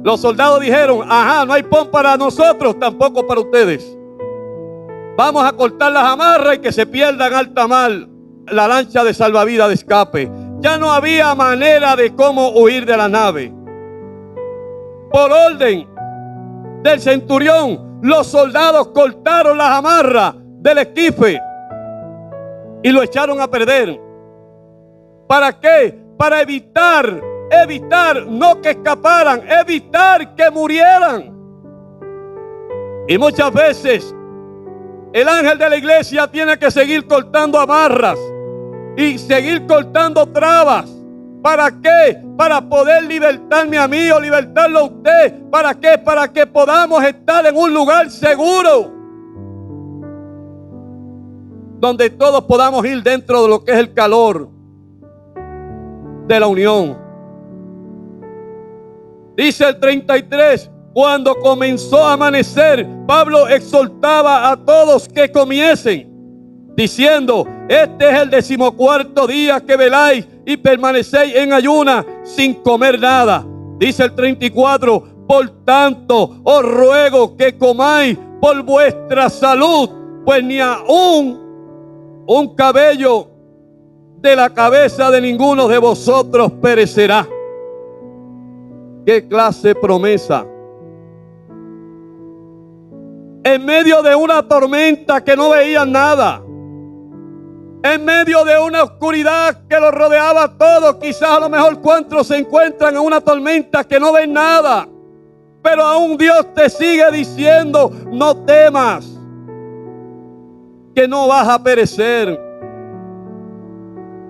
Los soldados dijeron, ajá, no hay pon para nosotros, tampoco para ustedes. Vamos a cortar las amarras y que se pierda en alta mar la lancha de salvavidas de escape. Ya no había manera de cómo huir de la nave. Por orden del centurión, los soldados cortaron las amarras del esquife y lo echaron a perder. ¿Para qué? Para evitar no que escaparan, evitar que murieran. Y muchas veces el ángel de la iglesia tiene que seguir cortando amarras y seguir cortando trabas. ¿Para qué? Para poder libertarme a mí o libertarlo a usted. ¿Para qué? Para que podamos estar en un lugar seguro, donde todos podamos ir dentro de lo que es el calor de la unión. Dice el 33, cuando comenzó a amanecer, Pablo exhortaba a todos que comiesen, diciendo, este es el 14º día que veláis y permanecéis en ayuna sin comer nada. Dice el 34, por tanto os ruego que comáis por vuestra salud, pues ni aún un cabello de la cabeza de ninguno de vosotros perecerá. ¿Qué clase de promesa? En medio de una tormenta que no veían nada, en medio de una oscuridad que los rodeaba todo, quizás a lo mejor cuantos se encuentran en una tormenta que no ven nada, pero aún Dios te sigue diciendo, no temas, que no vas a perecer.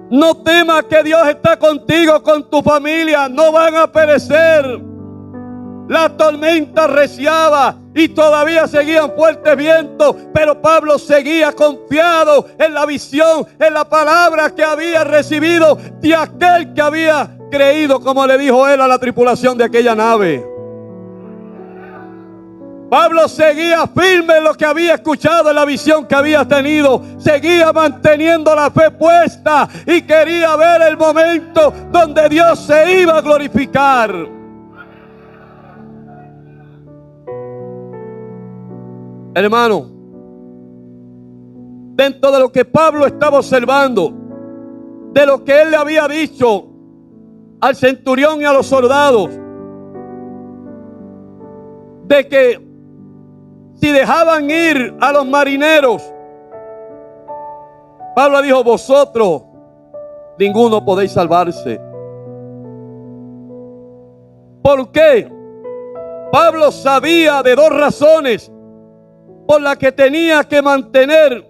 No temas, que Dios está contigo, con tu familia, no van a perecer. La tormenta reciaba y todavía seguían fuertes vientos, pero Pablo seguía confiado en la visión, en la palabra que había recibido de aquel que había creído, como le dijo él a la tripulación de aquella nave. Pablo seguía firme en lo que había escuchado, en la visión que había tenido. Seguía manteniendo la fe puesta y quería ver el momento donde Dios se iba a glorificar. Hermano, dentro de lo que Pablo estaba observando, de lo que él le había dicho al centurión y a los soldados, de que si dejaban ir a los marineros, Pablo dijo, vosotros ninguno podéis salvarse. ¿Por qué? Pablo sabía de dos razones por las que tenía que mantener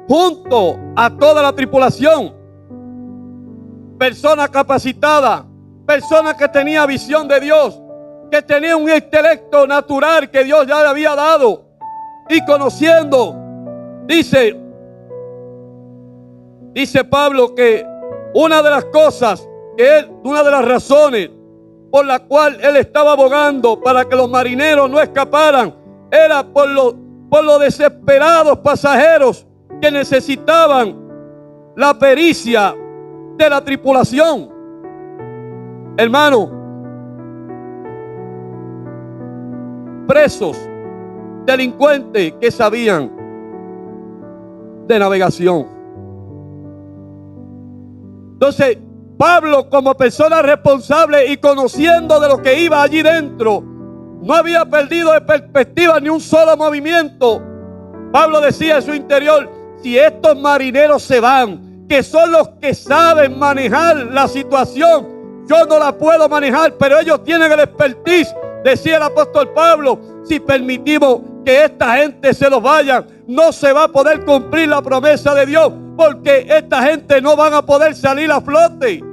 junto a toda la tripulación. Persona capacitada, persona que tenía visión de Dios, que tenía un intelecto natural que Dios ya le había dado. y conociendo. Dice Pablo que una de las cosas una de las razones por la cual él estaba abogando para que los marineros no escaparan era por los desesperados pasajeros que necesitaban la pericia de la tripulación. Hermano, presos, delincuentes que sabían de navegación. Entonces, Pablo, como persona responsable y conociendo de lo que iba allí dentro, no había perdido de perspectiva ni un solo movimiento. Pablo decía en su interior: si estos marineros se van, que son los que saben manejar la situación, yo no la puedo manejar, pero ellos tienen el expertise. Decía el apóstol Pablo: si permitimos que esta gente se nos vaya, no se va a poder cumplir la promesa de Dios, porque esta gente no van a poder salir a flote.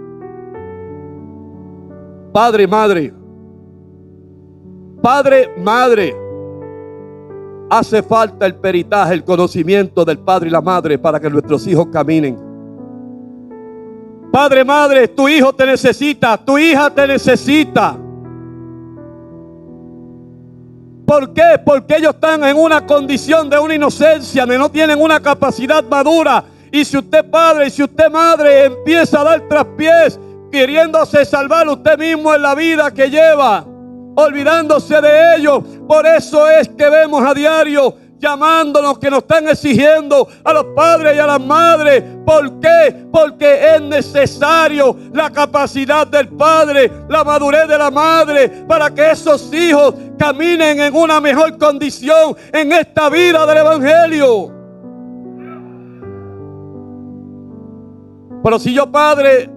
Padre, madre, hace falta el peritaje, el conocimiento del padre y la madre para que nuestros hijos caminen. Padre, madre, tu hijo te necesita, tu hija te necesita. ¿Por qué? Porque ellos están en una condición de una inocencia, de no tienen una capacidad madura. Y si usted padre y si usted madre empieza a dar traspiés, queriéndose salvar usted mismo en la vida que lleva, olvidándose de ellos. Por eso es que vemos a diario llamándonos, que nos están exigiendo a los padres y a las madres. ¿Por qué? Porque es necesario la capacidad del padre, la madurez de la madre, para que esos hijos caminen en una mejor condición en esta vida del evangelio. Pero si yo, padre,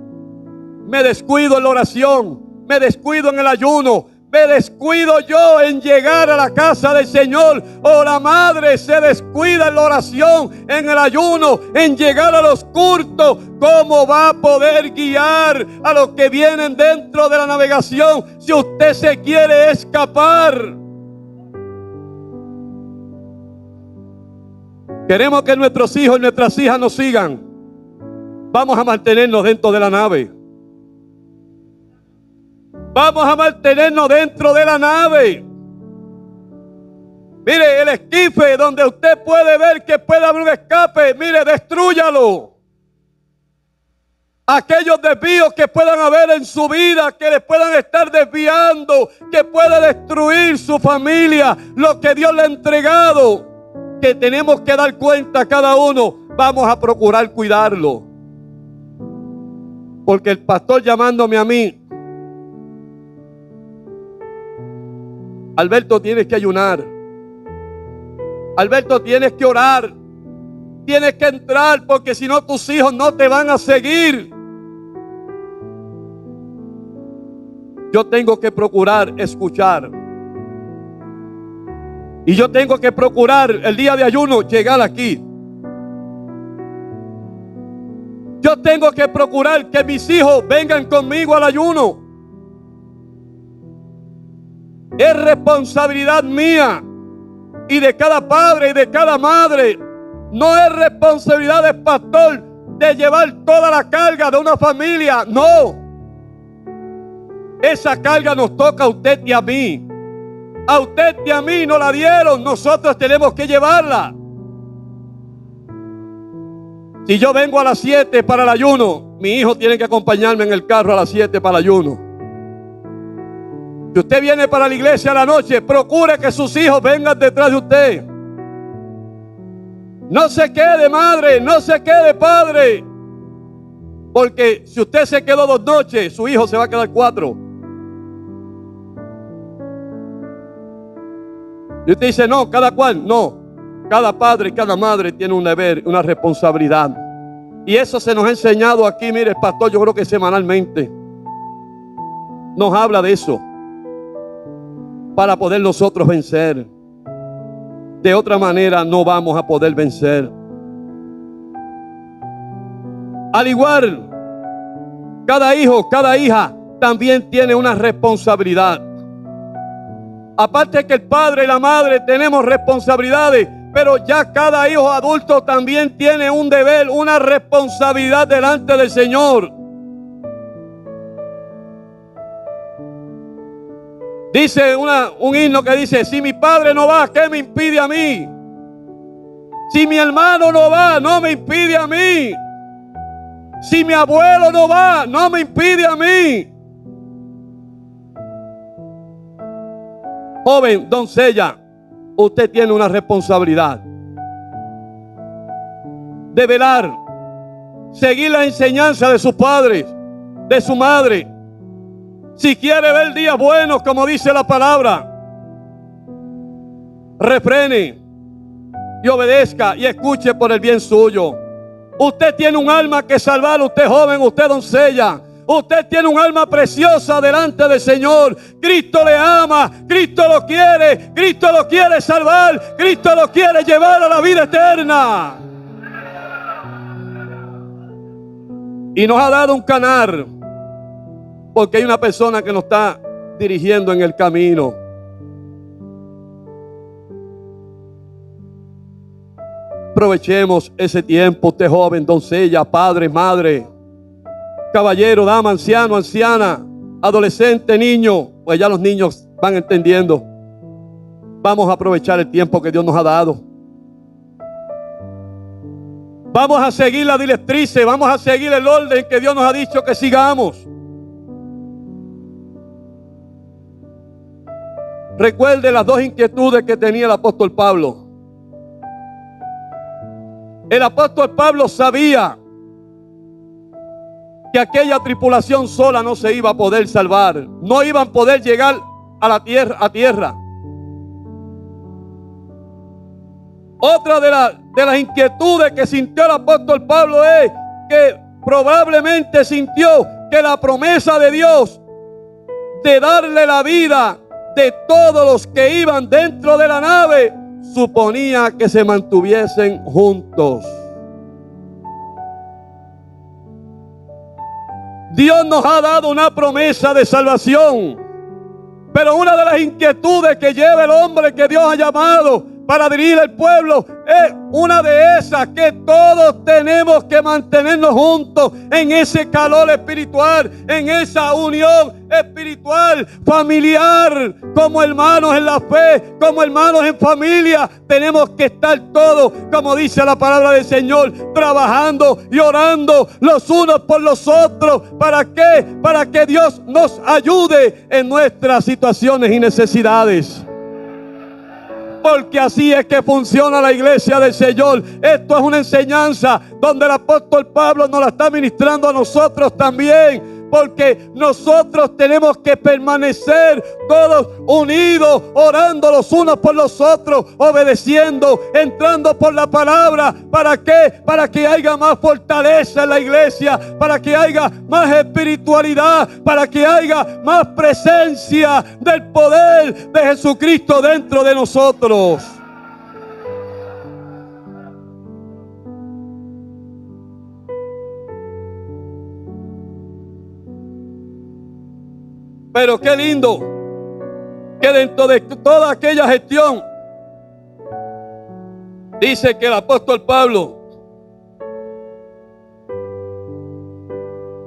me descuido en la oración, me descuido en el ayuno, me descuido yo en llegar a la casa del Señor, o la madre se descuida en la oración, en el ayuno, en llegar a los cultos, ¿cómo va a poder guiar a los que vienen dentro de la navegación si usted se quiere escapar? Queremos que nuestros hijos y nuestras hijas nos sigan. Vamos a mantenernos dentro de la nave. Vamos a mantenernos dentro de la nave. Mire, el esquife donde usted puede ver que puede haber un escape, mire, destrúyalo. Aquellos desvíos que puedan haber en su vida, que les puedan estar desviando, que puede destruir su familia, lo que Dios le ha entregado, que tenemos que dar cuenta cada uno, vamos a procurar cuidarlo. Porque el pastor llamándome a mí: Alberto, tienes que ayunar. Alberto, tienes que orar. Tienes que entrar, porque si no tus hijos no te van a seguir. Yo tengo que procurar escuchar. Y yo tengo que procurar el día de ayuno llegar aquí. Yo tengo que procurar que mis hijos vengan conmigo al ayuno. Es responsabilidad mía y de cada padre y de cada madre. No es responsabilidad del pastor de llevar toda la carga de una familia. No. Esa carga nos toca a usted y a mí. A usted y a mí nos la dieron. Nosotros tenemos que llevarla. Si yo vengo a las 7 para el ayuno, mi hijo tiene que acompañarme en el carro a las 7 para el ayuno. Si usted viene para la iglesia a la noche, procure que sus hijos vengan detrás de usted. No se quede madre, no se quede padre. Porque si usted se quedó 2 noches, su hijo se va a quedar 4. Y usted dice: no, cada cual, no. Cada padre y cada madre tiene un deber, una responsabilidad. Y eso se nos ha enseñado aquí. Mire, el pastor, yo creo que semanalmente nos habla de eso, para poder nosotros vencer. De otra manera no vamos a poder vencer. Al igual, cada hijo, cada hija también tiene una responsabilidad. Aparte que el padre y la madre tenemos responsabilidades, pero ya cada hijo adulto también tiene un deber, una responsabilidad delante del Señor. Dice un himno que dice: si mi padre no va, ¿qué me impide a mí? Si mi hermano no va, no me impide a mí. Si mi abuelo no va, no me impide a mí. Joven, doncella, usted tiene una responsabilidad de velar, seguir la enseñanza de sus padres, de su madre. Si quiere ver días buenos, como dice la palabra, refrene y obedezca y escuche por el bien suyo. Usted tiene un alma que salvar, usted joven, usted doncella. Usted tiene un alma preciosa delante del Señor. Cristo le ama, Cristo lo quiere salvar, Cristo lo quiere llevar a la vida eterna. Y nos ha dado un canal, porque hay una persona que nos está dirigiendo en el camino. Aprovechemos ese tiempo, usted joven, doncella, padre, madre, caballero, dama, anciano, anciana, adolescente, niño. Pues ya los niños van entendiendo. Vamos a aprovechar el tiempo que Dios nos ha dado. Vamos a seguir la directriz, vamos a seguir el orden que Dios nos ha dicho que sigamos. Recuerde las dos inquietudes que tenía el apóstol Pablo. El apóstol Pablo sabía que aquella tripulación sola no se iba a poder salvar. No iban a poder llegar a la tierra. Otra de las inquietudes que sintió el apóstol Pablo es que probablemente sintió que la promesa de Dios de darle la vida de todos los que iban dentro de la nave suponía que se mantuviesen juntos. Dios nos ha dado una promesa de salvación, pero una de las inquietudes que lleva el hombre que Dios ha llamado para dirigir al pueblo es una de esas, que todos tenemos que mantenernos juntos en ese calor espiritual, en esa unión espiritual, familiar, como hermanos en la fe, como hermanos en familia. Tenemos que estar todos, como dice la palabra del Señor, trabajando y orando los unos por los otros. ¿Para qué? Para que Dios nos ayude en nuestras situaciones y necesidades. Porque así es que funciona la iglesia del Señor. Esto es una enseñanza donde el apóstol Pablo nos la está ministrando a nosotros también. Porque nosotros tenemos que permanecer todos unidos, orando los unos por los otros, obedeciendo, entrando por la palabra. ¿Para qué? Para que haya más fortaleza en la iglesia, para que haya más espiritualidad, para que haya más presencia del poder de Jesucristo dentro de nosotros. Pero qué lindo que dentro de toda aquella gestión dice que el apóstol Pablo,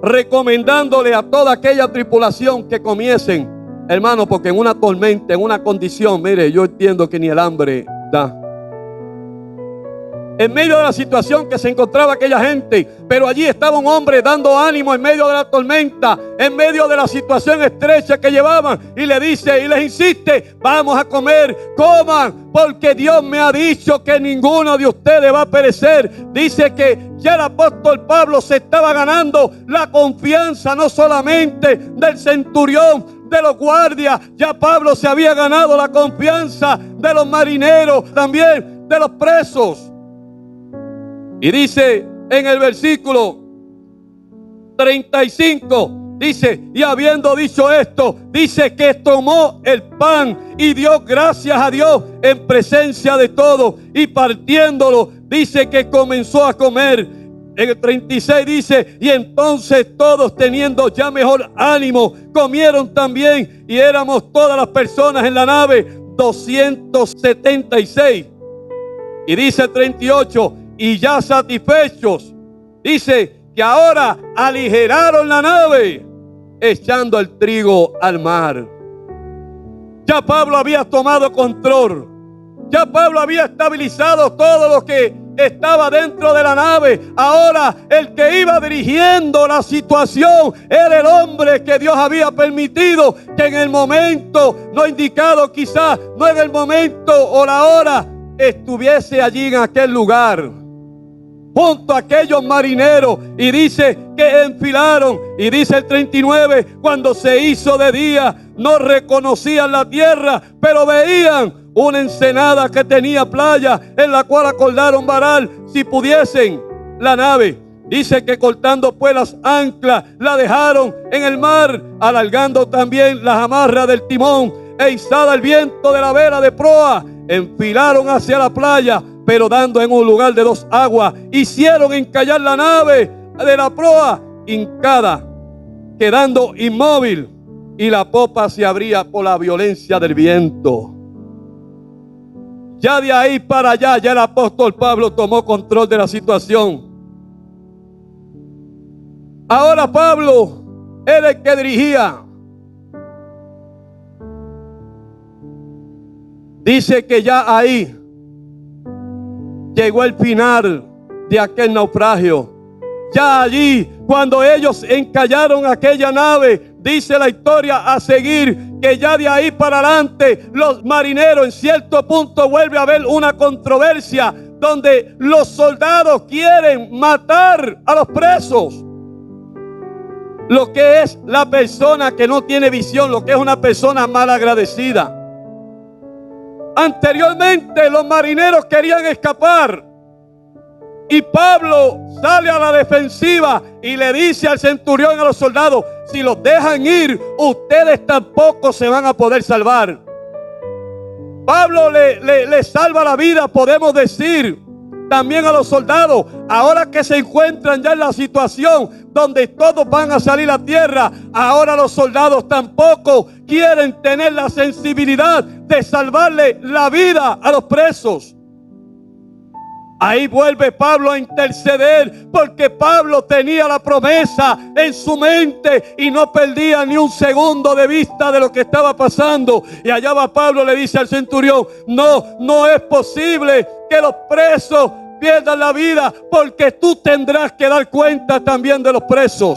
recomendándole a toda aquella tripulación que comiesen, hermano, porque en una tormenta, en una condición, mire, yo entiendo que ni el hambre da. En medio de la situación que se encontraba aquella gente, pero allí estaba un hombre dando ánimo en medio de la tormenta, en medio de la situación estrecha que llevaban, y le dice y les insiste: vamos a comer, coman, porque Dios me ha dicho que ninguno de ustedes va a perecer. Dice que ya el apóstol Pablo se estaba ganando la confianza no solamente del centurión, de los guardias, ya Pablo se había ganado la confianza de los marineros, también de los presos. Y dice en el versículo 35, dice: y habiendo dicho esto, dice que tomó el pan y dio gracias a Dios en presencia de todos, y partiéndolo, dice que comenzó a comer. En el 36 dice: y entonces todos, teniendo ya mejor ánimo, comieron también, y éramos todas las personas en la nave 276. Y dice el 38: y ya satisfechos, dice que ahora aligeraron la nave, echando el trigo al mar. Ya Pablo había tomado control. Ya Pablo había estabilizado todo lo que estaba dentro de la nave. Ahora el que iba dirigiendo la situación era el hombre que Dios había permitido que en el momento no indicado, quizás no en el momento o la hora, estuviese allí en aquel lugar junto a aquellos marineros. Y dice que enfilaron. Y dice el 39: cuando se hizo de día, no reconocían la tierra, pero veían una ensenada que tenía playa, en la cual acordaron varar, si pudiesen, la nave. Dice que cortando pues las anclas, la dejaron en el mar, alargando también las amarras del timón, e izada el viento de la vela de proa, enfilaron hacia la playa, pero dando en un lugar de 2 aguas, hicieron encallar la nave de la proa hincada, quedando inmóvil, y la popa se abría por la violencia del viento. Ya de ahí para allá, ya el apóstol Pablo tomó control de la situación. Ahora Pablo era el que dirigía. Dice que ya ahí llegó el final de aquel naufragio. Ya allí, cuando ellos encallaron aquella nave, dice la historia a seguir, que ya de ahí para adelante los marineros, en cierto punto vuelve a haber una controversia donde los soldados quieren matar a los presos. Lo que es la persona que no tiene visión, lo que es una persona malagradecida. Anteriormente los marineros querían escapar, y Pablo sale a la defensiva y le dice al centurión, a los soldados: si los dejan ir, ustedes tampoco se van a poder salvar. Pablo le salva la vida, podemos decir, también a los soldados. Ahora que se encuentran ya en la situación donde todos van a salir a tierra, ahora los soldados tampoco quieren tener la sensibilidad de salvarle la vida a los presos. Ahí vuelve Pablo a interceder, porque Pablo tenía la promesa en su mente y no perdía ni un segundo de vista de lo que estaba pasando. Y allá va Pablo, le dice al centurión: no es posible que los presos pierdan la vida, porque tú tendrás que dar cuenta también de los presos.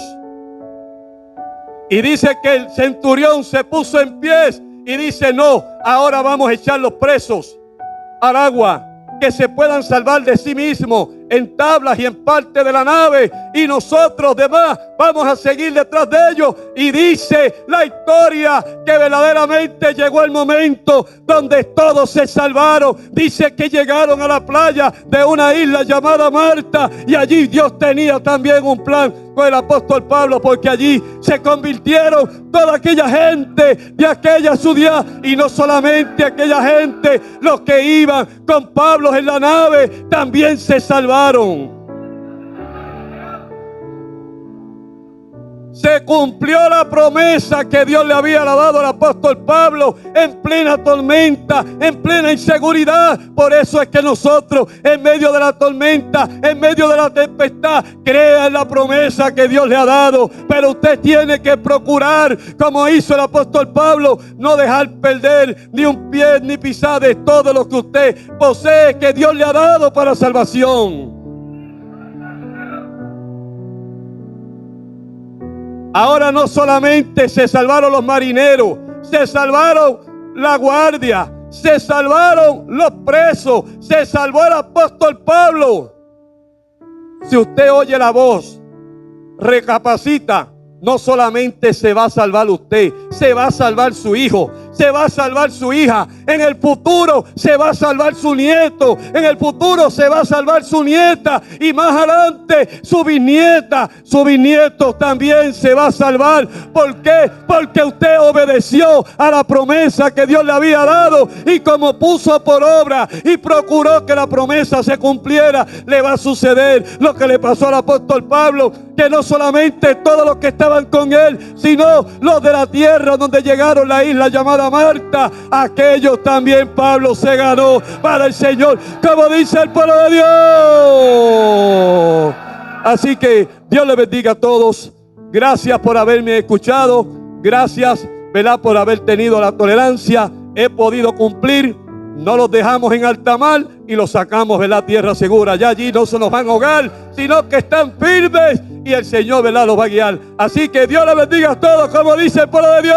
Y dice que el centurión se puso en pie y dice: no, ahora vamos a echar los presos al agua, que se puedan salvar de sí mismos en tablas y en parte de la nave, y nosotros demás vamos a seguir detrás de ellos. Y dice la historia que verdaderamente llegó el momento donde todos se salvaron. Dice que llegaron a la playa de una isla llamada Malta, y allí Dios tenía también un plan con el apóstol Pablo, porque allí se convirtieron toda aquella gente de aquella ciudad, y no solamente aquella gente, los que iban con Pablo en la nave también se salvaron. Se cumplió la promesa que Dios le había dado al apóstol Pablo en plena tormenta, en plena inseguridad. Por eso es que nosotros, en medio de la tormenta, en medio de la tempestad, crea en la promesa que Dios le ha dado. Pero usted tiene que procurar, como hizo el apóstol Pablo, no dejar perder ni un pie ni pisar de todo lo que usted posee, que Dios le ha dado para salvación. Ahora no solamente se salvaron los marineros, se salvaron la guardia, se salvaron los presos, se salvó el apóstol Pablo. Si usted oye la voz, recapacita, no solamente se va a salvar usted, se va a salvar su hijo, se va a salvar su hija. En el futuro se va a salvar su nieto. En el futuro se va a salvar su nieta. Y más adelante su bisnieta, su bisnieto también se va a salvar. ¿Por qué? Porque usted obedeció a la promesa que Dios le había dado. Y como puso por obra y procuró que la promesa se cumpliera, le va a suceder lo que le pasó al apóstol Pablo, que no solamente todos los que estaban con él, sino los de la tierra donde llegaron, la isla llamada Malta, aquellos también Pablo se ganó para el Señor, como dice el pueblo de Dios. Así que Dios le bendiga a todos. Gracias por haberme escuchado. Gracias, ¿verdad?, por haber tenido la tolerancia. He podido cumplir. No los dejamos en alta mar y los sacamos de la tierra segura. Ya allí no se nos van a ahogar, sino que están firmes y el Señor, ¿verdad?, los va a guiar. Así que Dios les bendiga a todos, como dice el pueblo de Dios.